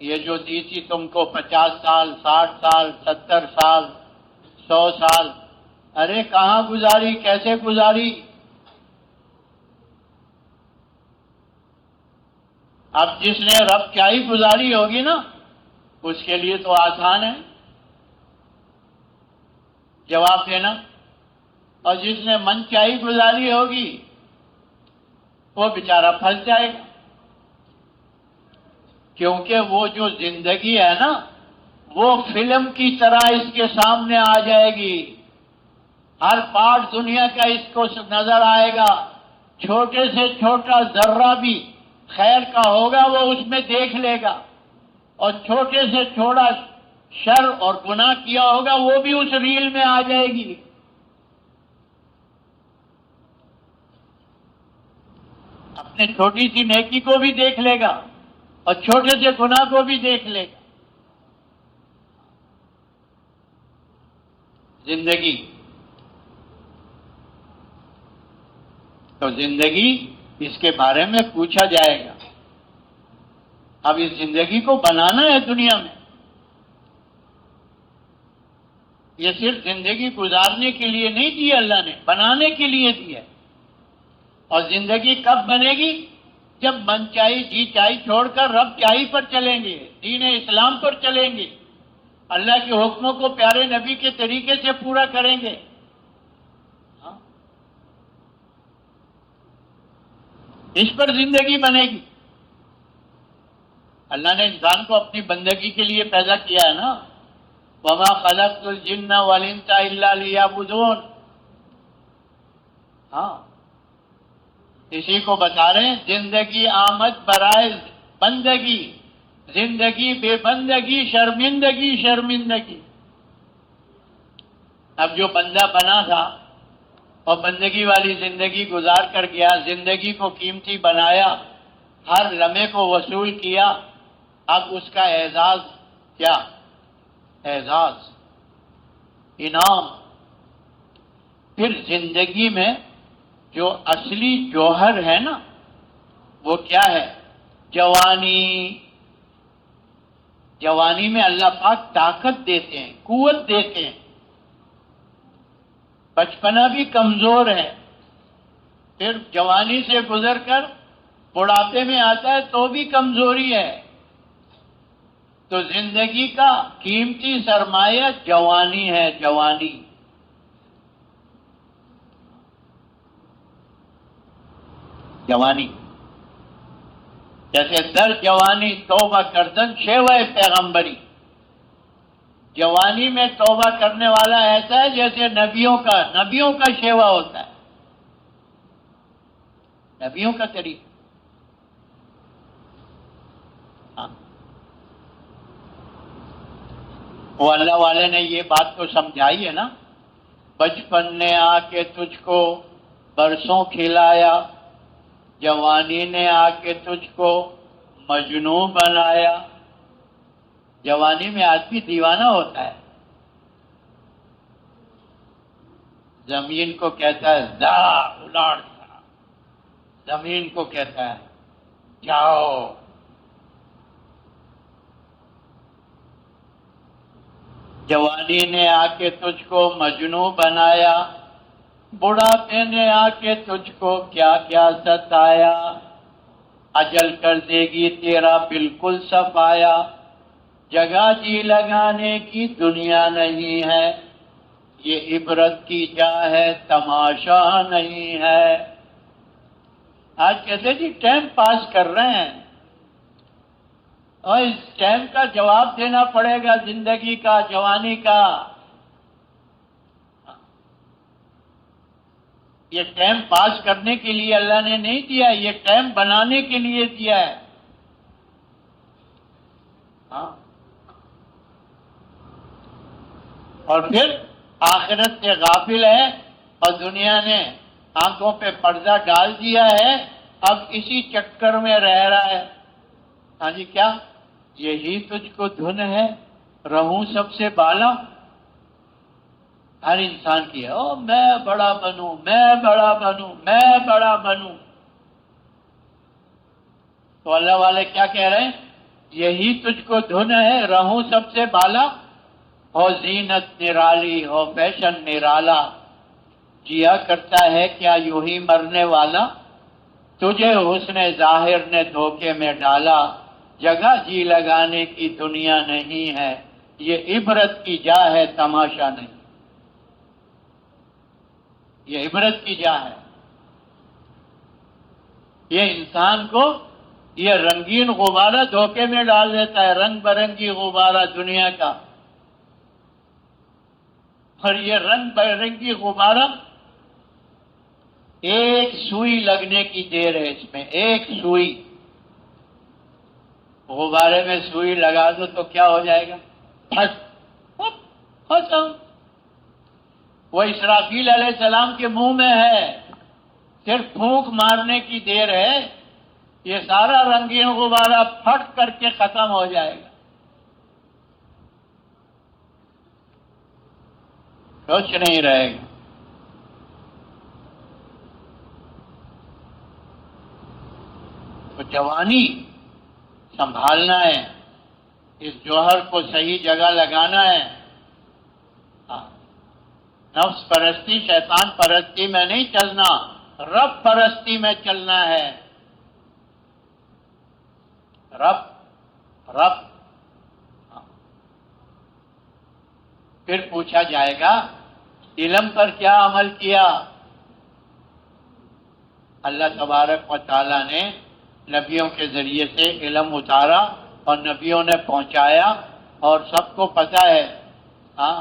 یہ جو دی تھی تم کو 50 سال 60 سال 70 سال 100 سال، ارے کہاں گزاری، کیسے گزاری؟ اب جس نے رب چاہی گزاری ہوگی نا اس کے لیے تو آسان ہے جواب دینا، اور جس نے من چاہی گزاری ہوگی وہ بیچارہ پھنس جائے گا. کیونکہ وہ جو زندگی ہے نا وہ فلم کی طرح اس کے سامنے آ جائے گی. ہر پارٹ دنیا کا اس کو نظر آئے گا. چھوٹے سے چھوٹا ذرہ بھی خیر کا ہوگا وہ اس میں دیکھ لے گا، اور چھوٹے سے چھوٹا شر اور گناہ کیا ہوگا وہ بھی اس ریل میں آ جائے گی. اپنے چھوٹی سی نیکی کو بھی دیکھ لے گا اور چھوٹے سے گناہ کو بھی دیکھ لے گا. زندگی تو زندگی اس کے بارے میں پوچھا جائے گا. اب اس زندگی کو بنانا ہے دنیا میں. یہ صرف زندگی گزارنے کے لیے نہیں دی اللہ نے، بنانے کے لیے دی ہے. اور زندگی کب بنے گی؟ جب من چاہی جی چاہی چھوڑ کر رب چاہی پر چلیں گے، دین اسلام پر چلیں گے، اللہ کے حکموں کو پیارے نبی کے طریقے سے پورا کریں گے. اس پر زندگی بنے گی. اللہ نے انسان کو اپنی بندگی کے لیے پیدا کیا ہے نا. وَمَا خَلَقْتُ الْجِنَّ وَالْإِنسَ إِلَّا لِيَعْبُدُونِ. ہاں اسی کو بتا رہے ہیں زندگی آمد برائے بندگی، زندگی بے بندگی شرمندگی شرمندگی. اب جو بندہ بنا تھا اور بندگی والی زندگی گزار کر گیا، زندگی کو قیمتی بنایا، ہر لمحے کو وصول کیا، اب اس کا اعزاز کیا؟ اعزاز، انعام. پھر زندگی میں جو اصلی جوہر ہے نا وہ کیا ہے؟ جوانی. جوانی میں اللہ پاک طاقت دیتے ہیں، قوت دیتے ہیں. بچپنا بھی کمزور ہے، پھر جوانی سے گزر کر بڑھاپے میں آتا ہے تو بھی کمزوری ہے. تو زندگی کا قیمتی سرمایہ جوانی ہے، جوانی. جوانی جیسے در جوانی توبہ کردن شیوہ پیغمبری. جوانی میں توبہ کرنے والا ایسا ہے جیسے نبیوں کا شیوہ ہوتا ہے، نبیوں کا طریقہ. وہ اللہ والے نے یہ بات تو سمجھائی ہے نا، بچپن نے آ کے تجھ کو برسوں کھلایا، جوانی نے آ کے تجھ کو مجنوں بنایا. جوانی میں آدمی دیوانہ ہوتا ہے. زمین کو کہتا ہے جا الاڑ جا، زمین کو کہتا ہے جاؤ. جوانی نے آ کے تجھ کو مجنوں بنایا، بڑھاپے نے آ کے تجھ کو کیا کیا ستایا. اجل کر دے گی تیرا بالکل صفایا، جگہ جی لگانے کی دنیا نہیں ہے، یہ عبرت کی جا ہے تماشا نہیں ہے. آج کہتے جی ٹائم پاس کر رہے ہیں، اور اس ٹائم کا جواب دینا پڑے گا، زندگی کا، جوانی کا. یہ ٹائم پاس کرنے کے لیے اللہ نے نہیں دیا، یہ ٹائم بنانے کے لیے دیا ہے. ہاں. اور پھر آخرت سے غافل ہے اور دنیا نے آنکھوں پہ پردہ ڈال دیا ہے، اب اسی چکر میں رہ رہا ہے. ہاں جی، کیا یہی تجھ کو دھن ہے رہوں سب سے بالا. ہر انسان کی ہے، او میں بڑا بنوں، میں بڑا بنوں، میں بڑا بنوں. تو اللہ والے کیا کہہ رہے ہیں؟ یہی تجھ کو دھن ہے رہوں سب سے بالا، ہو زینت نرالی، ہو فیشن نرالا، جیا کرتا ہے کیا یوں ہی مرنے والا، تجھے حسن ظاہر نے دھوکے میں ڈالا، جگہ جی لگانے کی دنیا نہیں ہے، یہ عبرت کی جا ہے تماشا نہیں. یہ عبرت کی جا ہے. یہ انسان کو یہ رنگین غبارہ دھوکے میں ڈال دیتا ہے، رنگ برنگی غبارہ دنیا کا. اور یہ رنگ برنگی غبارہ ایک سوئی لگنے کی دیر ہے اس میں. ایک سوئی غبارے میں سوئی لگا دو تو کیا ہو جائے گا؟ پھٹ ختم. وہ اسرافیل علیہ السلام کے منہ میں ہے، صرف پھونک مارنے کی دیر ہے، یہ سارا رنگین غبارہ پھٹ کر کے ختم ہو جائے گا. کچھ نہیں رہے گا. تو جوانی سنبھالنا ہے، اس جوہر کو صحیح جگہ لگانا ہے. نفس پرستی، شیطان پرستی میں نہیں چلنا، رب پرستی میں چلنا ہے. رب. پھر پوچھا جائے گا علم پر کیا عمل کیا؟ اللہ تبارک و تعالیٰ نے نبیوں کے ذریعے سے علم اتارا اور نبیوں نے پہنچایا، اور سب کو پتہ ہے. ہاں،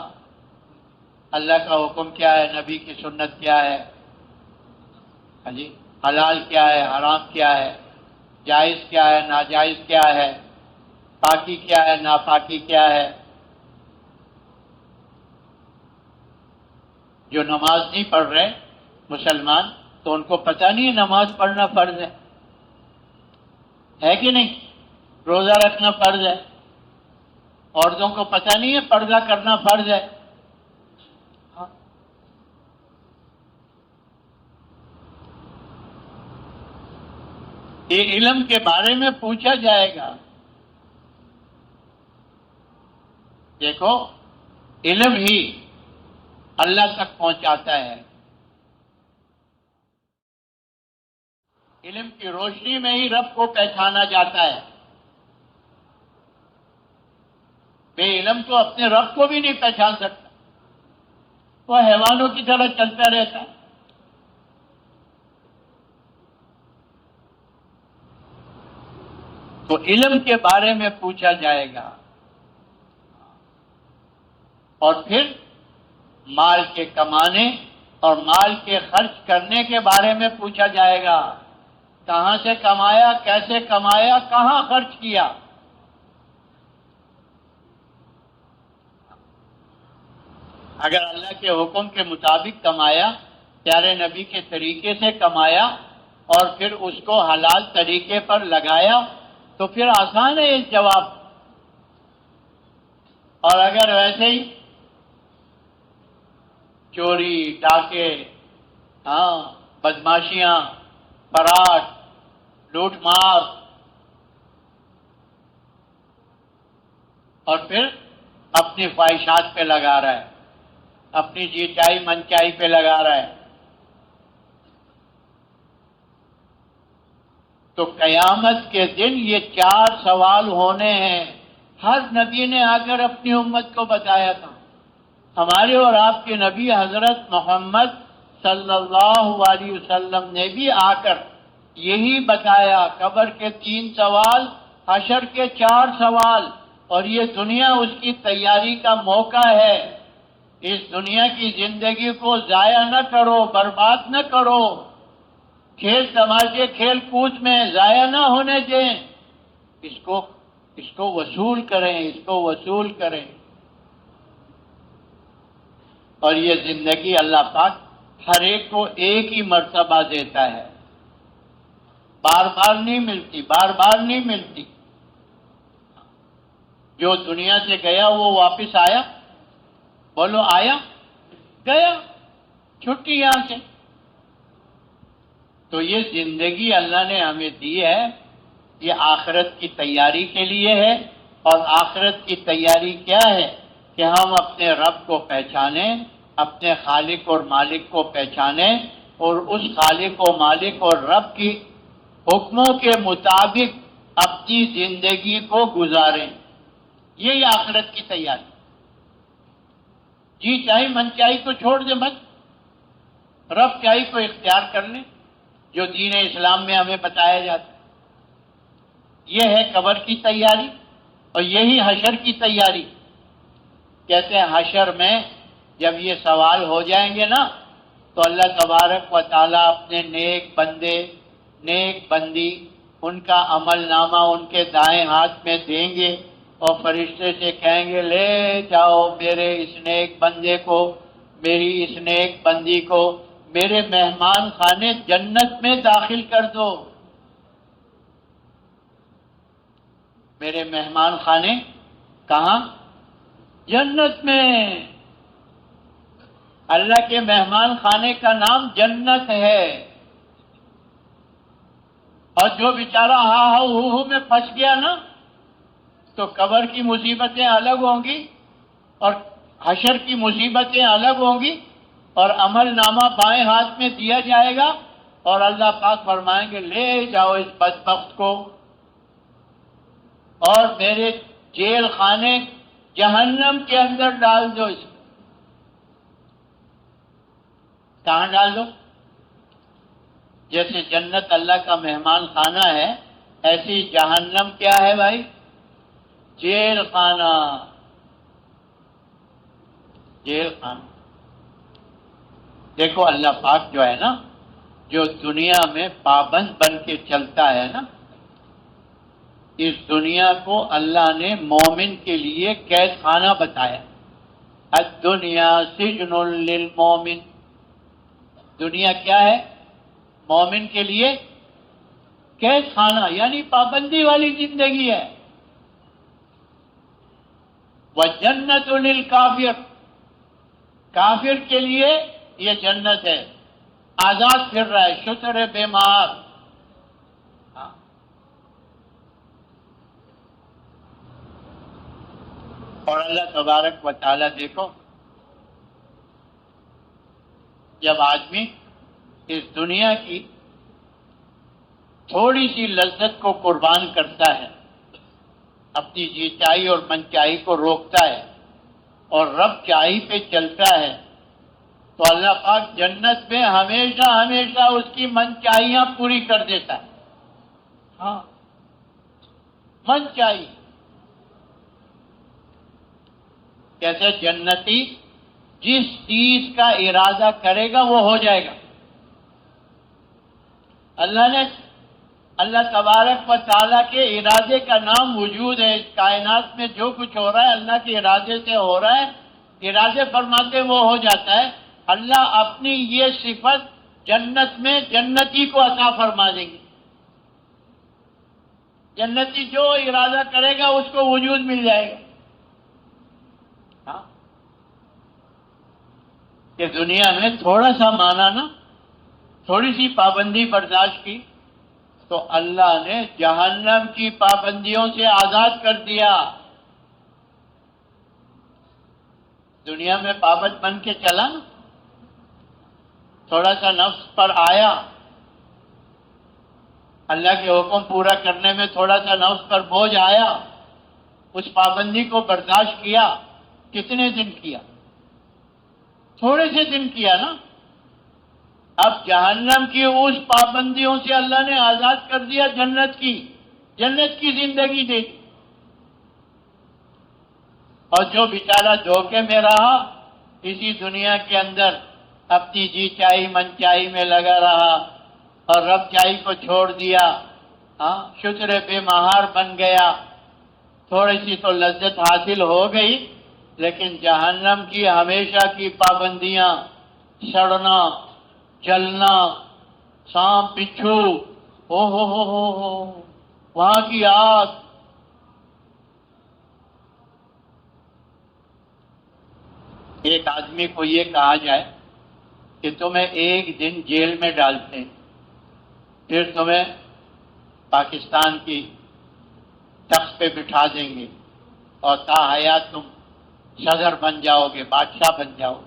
اللہ کا حکم کیا ہے، نبی کی سنت کیا ہے، ہاں جی، حلال کیا ہے، حرام کیا ہے، جائز کیا ہے، ناجائز کیا ہے، پاکی کیا ہے، ناپاکی کیا ہے. جو نماز نہیں پڑھ رہے مسلمان، تو ان کو پتہ نہیں ہے نماز پڑھنا فرض ہے کہ نہیں، روزہ رکھنا فرض ہے. عورتوں کو پتہ نہیں ہے پردہ کرنا فرض ہے. یہ علم کے بارے میں پوچھا جائے گا. دیکھو، علم ہی اللہ تک پہنچاتا ہے. علم کی روشنی میں ہی رب کو پہچانا جاتا ہے. بے علم تو اپنے رب کو بھی نہیں پہچان سکتا، وہ حیوانوں کی طرح چلتا رہتا ہے. تو علم کے بارے میں پوچھا جائے گا، اور پھر مال کے کمانے اور مال کے خرچ کرنے کے بارے میں پوچھا جائے گا. کہاں سے کمایا، کیسے کمایا، کہاں خرچ کیا. اگر اللہ کے حکم کے مطابق کمایا، پیارے نبی کے طریقے سے کمایا، اور پھر اس کو حلال طریقے پر لگایا، تو پھر آسان ہے یہ جواب. اور اگر ویسے ہی چوری، ڈاکے، بدماشیاں، فراڈ، لوٹ مار، اور پھر اپنی خواہشات پہ لگا رہا ہے، اپنی جی چائی من چائی پہ لگا رہا ہے، تو قیامت کے دن یہ 4 سوال ہونے ہیں. ہر نبی نے آ کر اپنی امت کو بتایا تھا. ہمارے اور آپ کے نبی حضرت محمد صلی اللہ علیہ وسلم نے بھی آ کر یہی بتایا. قبر کے 3 سوال، حشر کے 4 سوال، اور یہ دنیا اس کی تیاری کا موقع ہے. اس دنیا کی زندگی کو ضائع نہ کرو، برباد نہ کرو. کھیل تماشے، کھیل کود میں ضائع نہ ہونے دیں. اس کو وصول کریں، اس کو وصول کریں. اور یہ زندگی اللہ پاک ہر ایک کو ایک ہی مرتبہ دیتا ہے، بار بار نہیں ملتی، بار بار نہیں ملتی. جو دنیا سے گیا وہ واپس آیا؟ بولو آیا؟ گیا، چھٹی یہاں سے. تو یہ زندگی اللہ نے ہمیں دی ہے، یہ آخرت کی تیاری کے لیے ہے. اور آخرت کی تیاری کیا ہے؟ کہ ہم اپنے رب کو پہچانیں، اپنے خالق اور مالک کو پہچانیں، اور اس خالق و مالک اور رب کی حکموں کے مطابق اپنی زندگی کو گزاریں. یہی آخرت کی تیاری. جی چاہی من چاہی کو چھوڑ دے، مت رب چاہی کو اختیار کر لیں، جو دین اسلام میں ہمیں بتایا جاتا ہے. یہ ہے قبر کی تیاری، اور یہی حشر کی تیاری. کہتے ہیں حشر میں جب یہ سوال ہو جائیں گے نا، تو اللہ تبارک و تعالیٰ اپنے نیک بندے، نیک بندی، ان کا عمل نامہ ان کے دائیں ہاتھ میں دیں گے، اور فرشتے سے کہیں گے لے جاؤ میرے اس نیک بندے کو، میری اس نیک بندی کو میرے مہمان خانے جنت میں داخل کر دو. میرے مہمان خانے کہاں؟ جنت میں. اللہ کے مہمان خانے کا نام جنت ہے. اور جو بیچارہ ہا ہو میں پھنس گیا نا، تو قبر کی مصیبتیں الگ ہوں گی، اور حشر کی مصیبتیں الگ ہوں گی، اور عمل نامہ بائیں ہاتھ میں دیا جائے گا، اور اللہ پاک فرمائیں گے لے جاؤ اس بدبخت کو، اور میرے جیل خانے جہنم کے اندر ڈال دو. اس کو کہاں ڈال دو؟ جیسے جنت اللہ کا مہمان خانہ ہے، ایسی جہنم کیا ہے بھائی؟ جیل خانہ. جیل خانہ. دیکھو اللہ پاک جو ہے نا، جو دنیا میں پابند بن کے چلتا ہے نا، اس دنیا کو اللہ نے مومن کے لیے قید خانہ بتایا. الدنیا سجن للمومن. دنیا کیا ہے؟ مومن کے لیے قید خانہ، یعنی پابندی والی زندگی ہے. وجنت للکافر. کافر کے لیے یہ جنت ہے، آزاد پھر رہا ہے، شتر بے مار. اور اللہ تبارک و تعالیٰ دیکھو، جب آدمی اس دنیا کی تھوڑی سی لذت کو قربان کرتا ہے، اپنی جی چاہی اور من چاہی کو روکتا ہے اور رب چاہی پہ چلتا ہے، تو اللہ پاک جنت میں ہمیشہ ہمیشہ اس کی من چاہیاں پوری کر دیتا ہے۔ ہاں، من چاہی کیسے؟ جنتی جس چیز کا ارادہ کرے گا وہ ہو جائے گا۔ اللہ تبارک و تعالیٰ کے ارادے کا نام وجود ہے۔ اس کائنات میں جو کچھ ہو رہا ہے اللہ کے ارادے سے ہو رہا ہے، ارادے فرماتے وہ ہو جاتا ہے۔ اللہ اپنی یہ صفت جنت میں جنتی کو عطا فرما دیں گے۔ جنتی جو ارادہ کرے گا اس کو وجود مل جائے گا۔ ہاں، کہ دنیا میں تھوڑا سا مانا نا، تھوڑی سی پابندی برداشت کی تو اللہ نے جہنم کی پابندیوں سے آزاد کر دیا۔ دنیا میں پابند بن کے چلا نا، تھوڑا سا نفس پر آیا، اللہ کے حکم پورا کرنے میں تھوڑا سا نفس پر بوجھ آیا، اس پابندی کو برداشت کیا۔ کتنے دن کیا؟ تھوڑے سے دن کیا نا۔ اب جہنم کی اس پابندیوں سے اللہ نے آزاد کر دیا، جنت کی زندگی دے دی۔ اور جو بیچارہ دھوکے میں رہا، اسی دنیا کے اندر اپنی جی چاہی من چاہی میں لگا رہا اور رب چاہی کو چھوڑ دیا، ہاں، شکر بے مہار بن گیا۔ تھوڑی سی تو لذت حاصل ہو گئی، لیکن جہنم کی ہمیشہ کی پابندیاں، سڑنا، جلنا، سانپ بچھو، ہو وہاں کی آگ۔ ایک آدمی کو یہ کہا جائے کہ تمہیں ایک دن جیل میں ڈالتے ہیں، پھر تمہیں پاکستان کی تخت پہ بٹھا دیں گے اور تا حیات تم صدر بن جاؤ گے، بادشاہ بن جاؤ گے،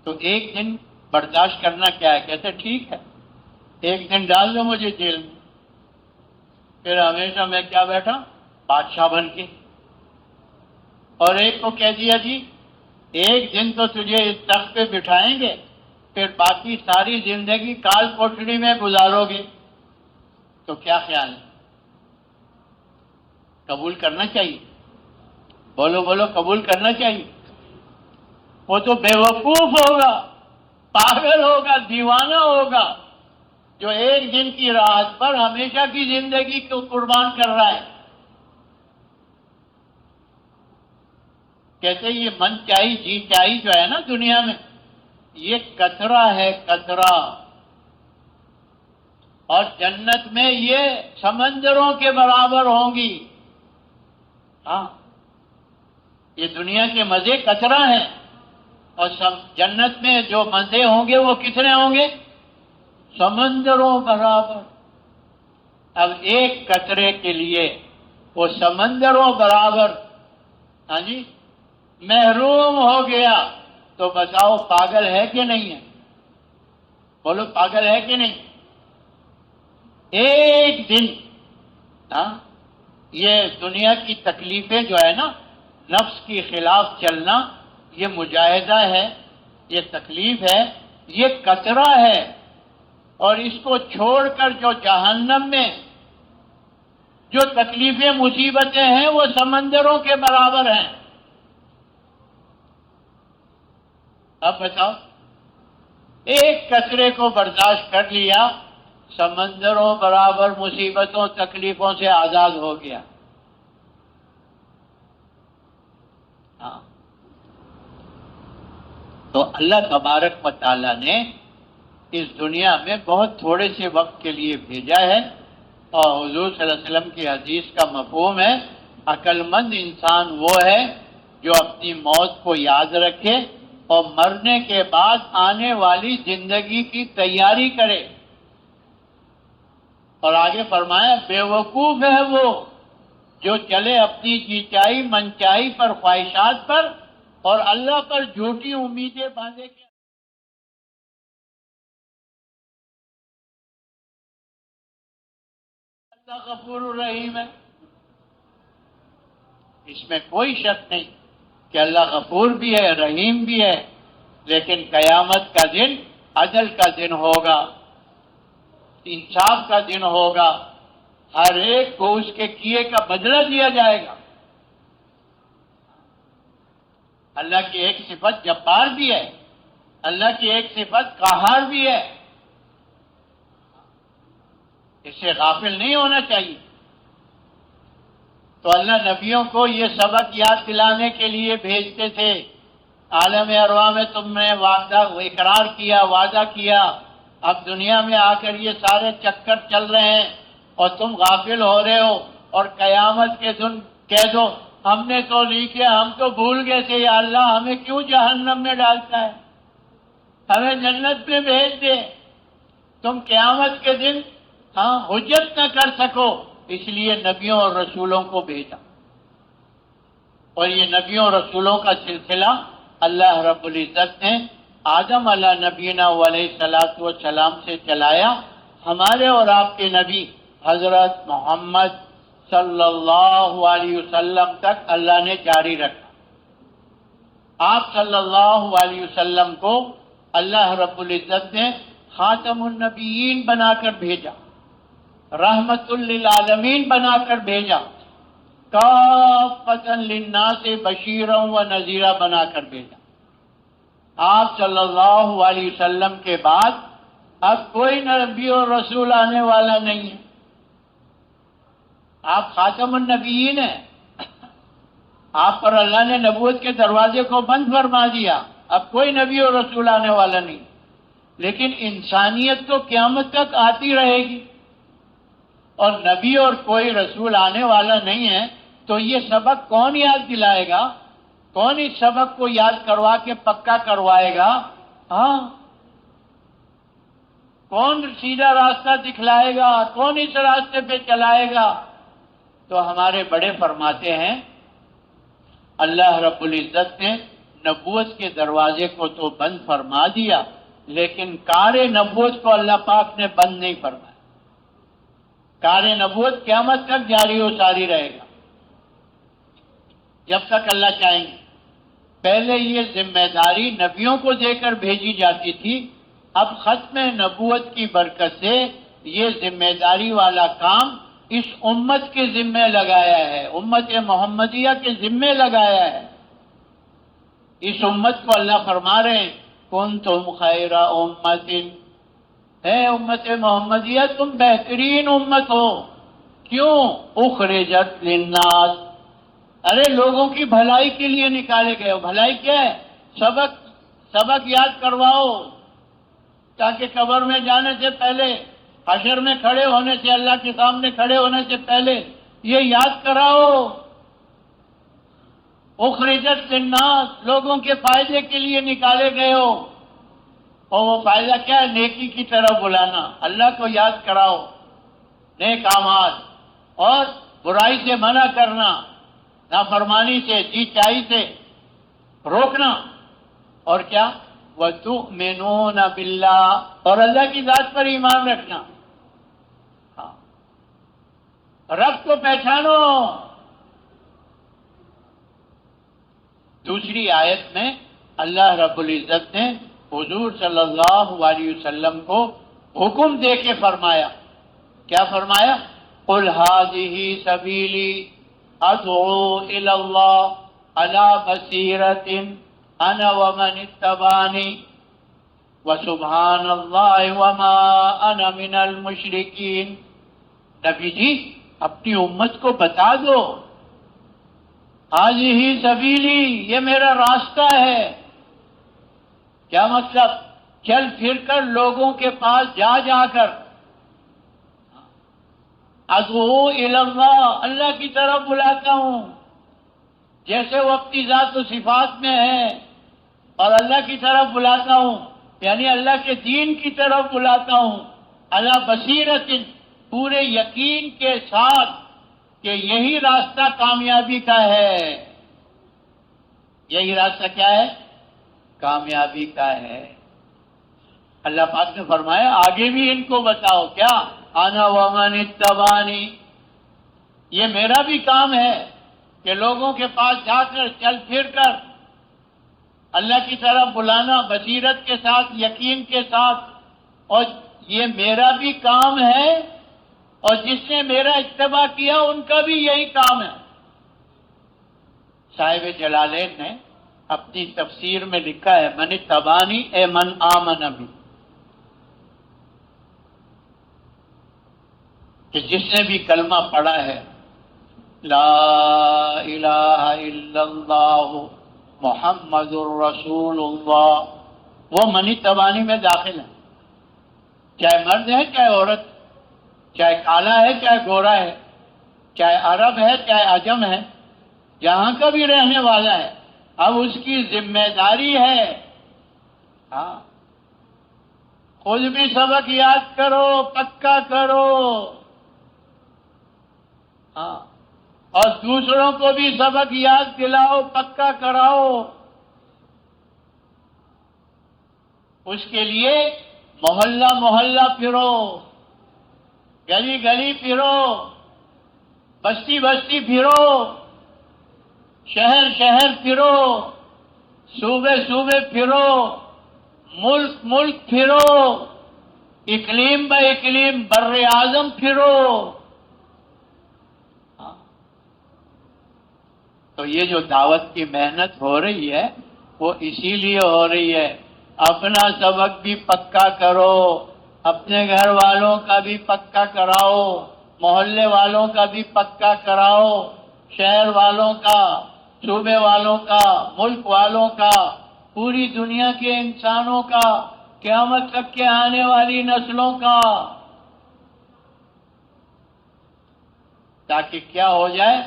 تو ایک دن برداشت کرنا کیا ہے؟ کہتے ٹھیک ہے، ایک دن ڈال دو مجھے جیل میں، پھر ہمیشہ میں کیا بیٹھا؟ بادشاہ بن کے۔ اور ایک کو کہہ دیا جی ایک دن تو تجھے اس تخت پہ بٹھائیں گے، پھر باقی ساری زندگی کال کوٹڑی میں گزارو گے، تو کیا خیال ہے؟ قبول کرنا چاہیے؟ بولو قبول کرنا چاہیے؟ وہ تو بے وقوف ہوگا، پاگل ہوگا، دیوانہ ہوگا جو ایک دن کی راحت پر ہمیشہ کی زندگی کو قربان کر رہا ہے۔ کہتے یہ من چاہی جی چاہی جو ہے نا دنیا میں، یہ قطرہ ہے، قطرہ، اور جنت میں یہ سمندروں کے برابر ہوں گی۔ ہاں، یہ دنیا کے مزے قطرہ ہیں، اور جنت میں جو مزے ہوں گے وہ کتنے ہوں گے؟ سمندروں برابر۔ اب ایک قطرے کے لیے وہ سمندروں برابر، ہاں جی، محروم ہو گیا، تو بتاؤ پاگل ہے کہ نہیں ہے؟ بولو پاگل ہے کہ نہیں؟ ایک دن، ہاں، یہ دنیا کی تکلیفیں جو ہے نا، نفس کی خلاف چلنا، یہ مجاہدہ ہے، یہ تکلیف ہے، یہ قطرہ ہے، اور اس کو چھوڑ کر جو جہنم میں جو تکلیفیں مصیبتیں ہیں وہ سمندروں کے برابر ہیں۔ اب بتاؤ، ایک قطرے کو برداشت کر لیا، سمندروں برابر مصیبتوں تکلیفوں سے آزاد ہو گیا۔ ہاں، تو اللہ تبارک و تعالیٰ نے اس دنیا میں بہت تھوڑے سے وقت کے لیے بھیجا ہے، اور حضور صلی اللہ علیہ وسلم کی حدیث کا مفہوم ہے عقل مند انسان وہ ہے جو اپنی موت کو یاد رکھے اور مرنے کے بعد آنے والی زندگی کی تیاری کرے۔ اور آگے فرمایا بے وقوف ہے وہ جو چلے اپنی جی چاہی من چاہی پر، خواہشات پر، اور اللہ پر جھوٹی امیدیں باندھے کے اللہ غفور الرحیم ہے، اس میں کوئی شک نہیں کہ اللہ غفور بھی ہے، رحیم بھی ہے، لیکن قیامت کا دن عدل کا دن ہوگا، انصاف کا دن ہوگا، ہر ایک کو اس کے کیے کا بدلہ دیا جائے گا۔ اللہ کی ایک صفت جبار بھی ہے، اللہ کی ایک صفت قہار بھی ہے، اس سے غافل نہیں ہونا چاہیے۔ تو اللہ نبیوں کو یہ سبق یاد دلانے کے لیے بھیجتے تھے، عالم ارواح میں تم نے اقرار کیا، وعدہ کیا، اب دنیا میں آ کر یہ سارے چکر چل رہے ہیں اور تم غافل ہو رہے ہو، اور قیامت کے دن کہہ دو ہم نے تو نہیں کیا، ہم تو بھول گئے تھے، یا اللہ ہمیں کیوں جہنم میں ڈالتا ہے، ہمیں جنت میں بھیج دے۔ تم قیامت کے دن حجت نہ کر سکو، اس لیے نبیوں اور رسولوں کو بھیجا، اور یہ نبیوں اور رسولوں کا سلسلہ اللہ رب العزت نے آدم علیہ نبینا علیہ الصلوۃ والسلام سے چلایا۔ ہمارے اور آپ کے نبی حضرت محمد صلی اللہ علیہ وسلم تک اللہ نے جاری رکھا۔ آپ صلی اللہ علیہ وسلم کو اللہ رب العزت نے خاتم النبیین بنا کر بھیجا، رحمت للعالمین بنا کر بھیجا، کافۃ للناس بشیرا و نذیرا بنا کر بھیجا۔ آپ صلی اللہ علیہ وسلم کے بعد اب کوئی نبی اور رسول آنے والا نہیں ہے، آپ خاتم النبیین ہیں، آپ پر اللہ نے نبوت کے دروازے کو بند فرما دیا، اب کوئی نبی اور رسول آنے والا نہیں، لیکن انسانیت تو قیامت تک آتی رہے گی، اور نبی اور کوئی رسول آنے والا نہیں ہے، تو یہ سبق کون یاد دلائے گا؟ کون اس سبق کو یاد کروا کے پکا کروائے گا؟ کون سیدھا راستہ دکھلائے گا؟ کون اس راستے پہ چلائے گا؟ تو ہمارے بڑے فرماتے ہیں اللہ رب العزت نے نبوت کے دروازے کو تو بند فرما دیا، لیکن کار نبوت کو اللہ پاک نے بند نہیں فرمایا۔ کار نبوت قیامت تک جاری و ساری رہے گا، جب تک اللہ چاہیں گے۔ پہلے یہ ذمہ داری نبیوں کو دے کر بھیجی جاتی تھی، اب ختم نبوت کی برکت سے یہ ذمہ داری والا کام اس امت کے ذمے لگایا ہے، امت محمدیہ کے ذمے لگایا ہے۔ اس امت کو اللہ فرما رہے ہیں کنتم خیر امت، اے امت محمدیہ تم بہترین امت ہو، کیوں؟ اخرجت للناس، ارے لوگوں کی بھلائی کے لیے نکالے گئے ہو۔ بھلائی کیا ہے؟ سبق یاد کرواؤ، تاکہ قبر میں جانے سے پہلے، حشر میں کھڑے ہونے سے، اللہ کے سامنے کھڑے ہونے سے پہلے یہ یاد کراؤ، اخرجت للناس، لوگوں کے فائدے کے لیے نکالے گئے ہو، اور وہ فائدہ کیا ہے؟ نیکی کی طرف بلانا، اللہ کو یاد کراؤ، نیک اعمال، اور برائی سے منع کرنا، نافرمانی سے، جی چاہی سے روکنا، اور کیا؟ وَتُؤْمِنُونَ بِاللَّهِ، اور اللہ کی ذات پر ایمان رکھنا۔ رب کو پہچانو۔ دوسری آیت میں اللہ رب العزت نے حضور صلی اللہ علیہ وسلم کو حکم دے کے فرمایا، کیا فرمایا؟ قُلْ هَٰذِهِ سَبِيلِي أَدْعُو إِلَى اللَّهِ عَلَىٰ بَصِيرَةٍ أَنَا وَمَنِ اتَّبَعَنِي وَسُبْحَانَ اللَّهِ وَمَا أَنَا مِنَ الْمُشْرِكِينَ۔ نبی جی اپنی امت کو بتا دو، هَٰذِهِ سَبِيلِي، یہ میرا راستہ ہے۔ کیا مطلب؟ چل پھر کر لوگوں کے پاس جا کر ادعو الی اللہ، اللہ کی طرف بلاتا ہوں، جیسے وہ اپنی ذات و صفات میں ہے، اور اللہ کی طرف بلاتا ہوں، یعنی اللہ کے دین کی طرف بلاتا ہوں، علی بصیرت، پورے یقین کے ساتھ کہ یہی راستہ کامیابی کا ہے۔ یہی راستہ کیا ہے؟ کامیابی کا ہے۔ اللہ پاک نے فرمایا آگے بھی ان کو بتاؤ، کیا؟ انا ومن اتبعنی، یہ میرا بھی کام ہے کہ لوگوں کے پاس جا کر چل پھر کر اللہ کی طرف بلانا بصیرت کے ساتھ، یقین کے ساتھ، اور یہ میرا بھی کام ہے، اور جس نے میرا اتباع کیا ان کا بھی یہی کام ہے۔ صاحب جلالین نے اپنی تفسیر میں لکھا ہے من اتبعنی اے من آمن بی، کہ جس نے بھی کلمہ پڑھا ہے لا الہ الا اللہ محمد الرسول اللہ، وہ من اتبعنی میں داخل ہے، چاہے مرد ہے چاہے عورت، چاہے کالا ہے چاہے گورا ہے، چاہے عرب ہے چاہے عجم ہے، جہاں کا بھی رہنے والا ہے، اب اس کی ذمہ داری ہے ہاں خود بھی سبق یاد کرو، پکا کرو، ہاں اور دوسروں کو بھی سبق یاد دلاؤ، پکا کراؤ۔ اس کے لیے محلہ محلہ پھرو، گلی گلی پھرو، بستی بستی پھرو، شہر شہر پھرو، صوبے صوبے پھرو، ملک ملک پھرو، اقلیم با اقلیم بر اعظم پھرو۔ تو یہ جو دعوت کی محنت ہو رہی ہے وہ اسی لیے ہو رہی ہے، اپنا سبق بھی پکا کرو، اپنے گھر والوں کا بھی پکا کراؤ، محلے والوں کا بھی پکا کراؤ، شہر والوں کا، صوبے والوں کا، ملک والوں کا، پوری دنیا کے انسانوں کا، قیامت تک کے آنے والی نسلوں کا، تاکہ کیا ہو جائے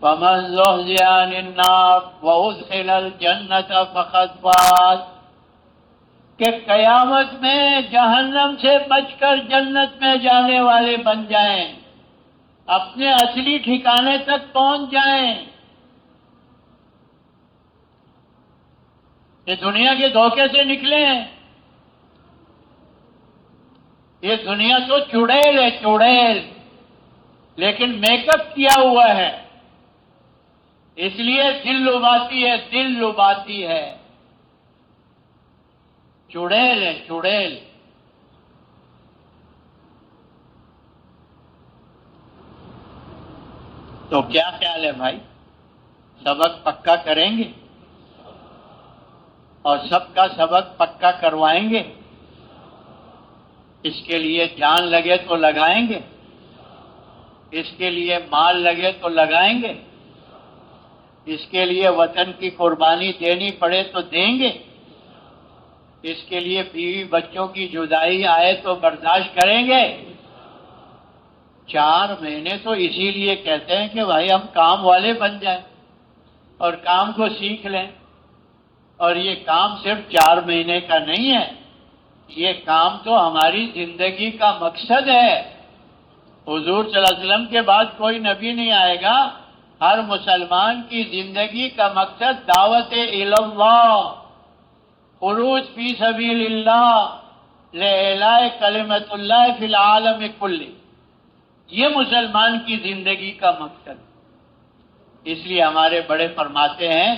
فَمَنْ زُحْزِحَ عَنِ النَّارِ وَأُدْخِلَ الْجَنَّةَ فَقَدْ فَازَ، کہ قیامت میں جہنم سے بچ کر جنت میں جانے والے بن جائیں، اپنے اصلی ٹھکانے تک پہنچ جائیں۔ یہ دنیا کے دھوکے سے نکلیں، یہ دنیا تو چڑیل ہے، چڑیل، لیکن میک اپ کیا ہوا ہے، اس لیے دل لباتی ہے، دل لباتی ہے، چڑیل ہے، چڑیل۔ تو کیا خیال ہے بھائی، سبق پکا کریں گے اور سب کا سبق پکا کروائیں گے؟ اس کے لیے جان لگے تو لگائیں گے، اس کے لیے مال لگے تو لگائیں گے، اس کے لیے وطن کی قربانی دینی پڑے تو دیں گے، اس کے لیے بیوی بچوں کی جدائی آئے تو برداشت کریں گے۔ 4 مہینے تو اسی لیے کہتے ہیں کہ بھائی ہم کام والے بن جائیں اور کام کو سیکھ لیں، اور یہ کام صرف 4 مہینے کا نہیں ہے، یہ کام تو ہماری زندگی کا مقصد ہے۔ حضور صلی اللہ علیہ وسلم کے بعد کوئی نبی نہیں آئے گا، ہر مسلمان کی زندگی کا مقصد دعوت اللہ، خروج فی سبیل اللہ، لإعلاء کلمۃ اللہ فی العالم کلہ، یہ مسلمان کی زندگی کا مقصد۔ اس لیے ہمارے بڑے فرماتے ہیں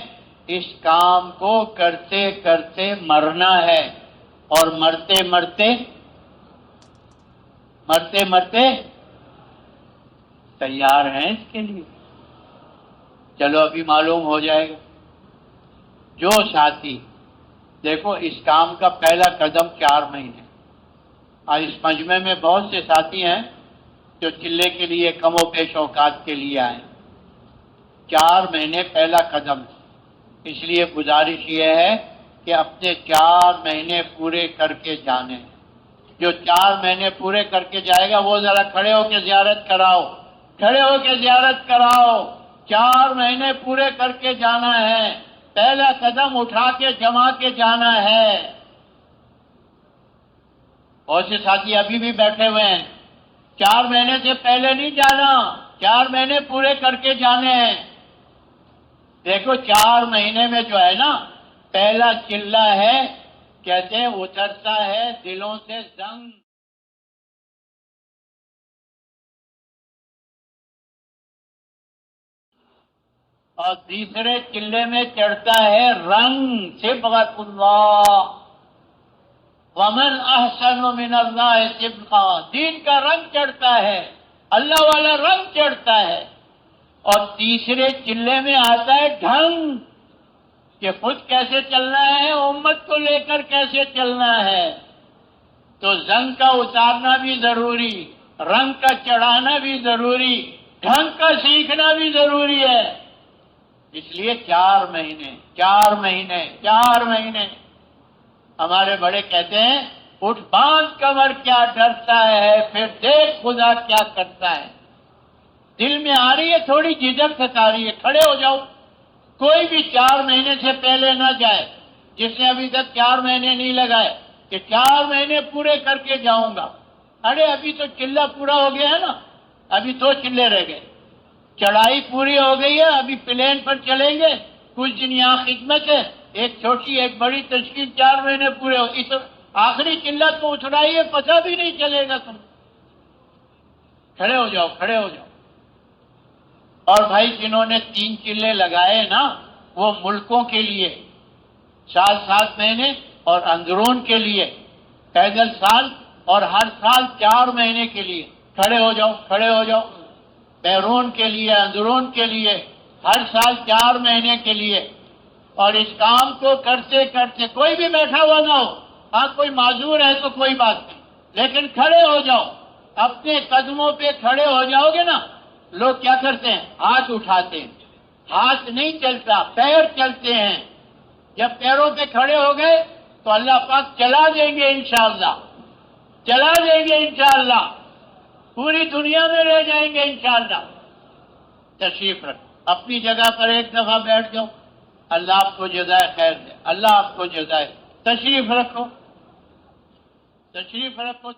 اس کام کو کرتے کرتے مرنا ہے، اور مرتے مرتے تیار ہیں اس کے لیے؟ چلو ابھی معلوم ہو جائے گا۔ جو ساتھی دیکھو اس کام کا پہلا قدم 4 مہینے، اور اس مجمع میں بہت سے ساتھی ہیں جو چلے کے لیے کم و بیش اوقات کے لیے آئے، 4 مہینے پہلا قدم ہے۔ اس لیے گزارش یہ ہے کہ اپنے 4 مہینے پورے کر کے جانے ہیں۔ جو 4 مہینے پورے کر کے جائے گا وہ ذرا کھڑے ہو کے زیارت کراؤ، کھڑے ہو کے زیارت کراؤ۔ 4 مہینے پورے کر کے جانا ہے، پہلا قدم اٹھا کے جما کے جانا ہے۔ بہت سے ساتھی ابھی بھی بیٹھے ہوئے ہیں، 4 مہینے سے پہلے نہیں جانا، 4 مہینے پورے کر کے جانے ہیں۔ دیکھو 4 مہینے میں جو ہے نا، پہلا چلہ ہے، کہتے ہیں اترتا ہے دلوں سے زنگ۔ اور تیسرے چلے میں چڑھتا ہے رنگ، صبغۃ اللہ، ومن احسن من اللہ صبغہ، دین کا رنگ چڑھتا ہے، اللہ والا رنگ چڑھتا ہے۔ اور تیسرے چلے میں آتا ہے ڈھنگ، کہ خود کیسے چلنا ہے، امت کو لے کر کیسے چلنا ہے۔ تو زنگ کا اتارنا بھی ضروری، رنگ کا چڑھانا بھی ضروری، ڈھنگ کا سیکھنا بھی ضروری ہے۔ اس لیے 4 مہینے ہمارے بڑے کہتے ہیں، اٹھ باندھ کمر کیا ڈرتا ہے، پھر دیکھ خدا کیا کرتا ہے۔ دل میں آ رہی ہے تھوڑی جھجک ستا رہی ہے، کھڑے ہو جاؤ۔ کوئی بھی 4 مہینے سے پہلے نہ جائے، جس نے ابھی تک 4 مہینے نہیں لگائے کہ 4 مہینے پورے کر کے جاؤں گا۔ ارے ابھی تو چلہ پورا ہو گیا ہے نا، ابھی 2 چلے رہ گئے، چڑھائی پوری ہو گئی ہے، ابھی پلین پر چلیں گے، کچھ دن یہاں خدمت ہے، ایک چھوٹی ایک بڑی تشکیل، 4 مہینے پورے ہو، اس آخری چلہ کو اترائیے، پتہ بھی نہیں چلے گا تم۔ کھڑے ہو جاؤ، کھڑے ہو جاؤ۔ اور بھائی جنہوں نے 3 چلے لگائے نا، وہ ملکوں کے لیے 7 مہینے اور اندرون کے لیے پیدل سال، اور ہر سال 4 مہینے کے لیے کھڑے ہو جاؤ، کھڑے ہو جاؤ۔ بیرون کے لیے، اندرون کے لیے، ہر سال 4 مہینے کے لیے۔ اور اس کام کو کرتے کرتے کوئی بھی بیٹھا ہوا نہ ہو، ہاں کوئی معذور ہے تو کوئی بات نہیں، لیکن کھڑے ہو جاؤ، اپنے قدموں پہ کھڑے ہو جاؤ گے نا۔ لوگ کیا کرتے ہیں؟ ہاتھ اٹھاتے ہیں، ہاتھ نہیں چلتا، پیر چلتے ہیں۔ جب پیروں پہ کھڑے ہو گئے تو اللہ پاک چلا دیں گے انشاءاللہ، چلا دیں گے انشاءاللہ، پوری دنیا میں رہ جائیں گے انشاءاللہ۔ تشریف رکھ، اپنی جگہ پر ایک دفعہ بیٹھ جاؤ، اللہ آپ کو جزائے خیر دے، اللہ آپ کو جزائے۔ تشریف رکھو، تشریف رکھو۔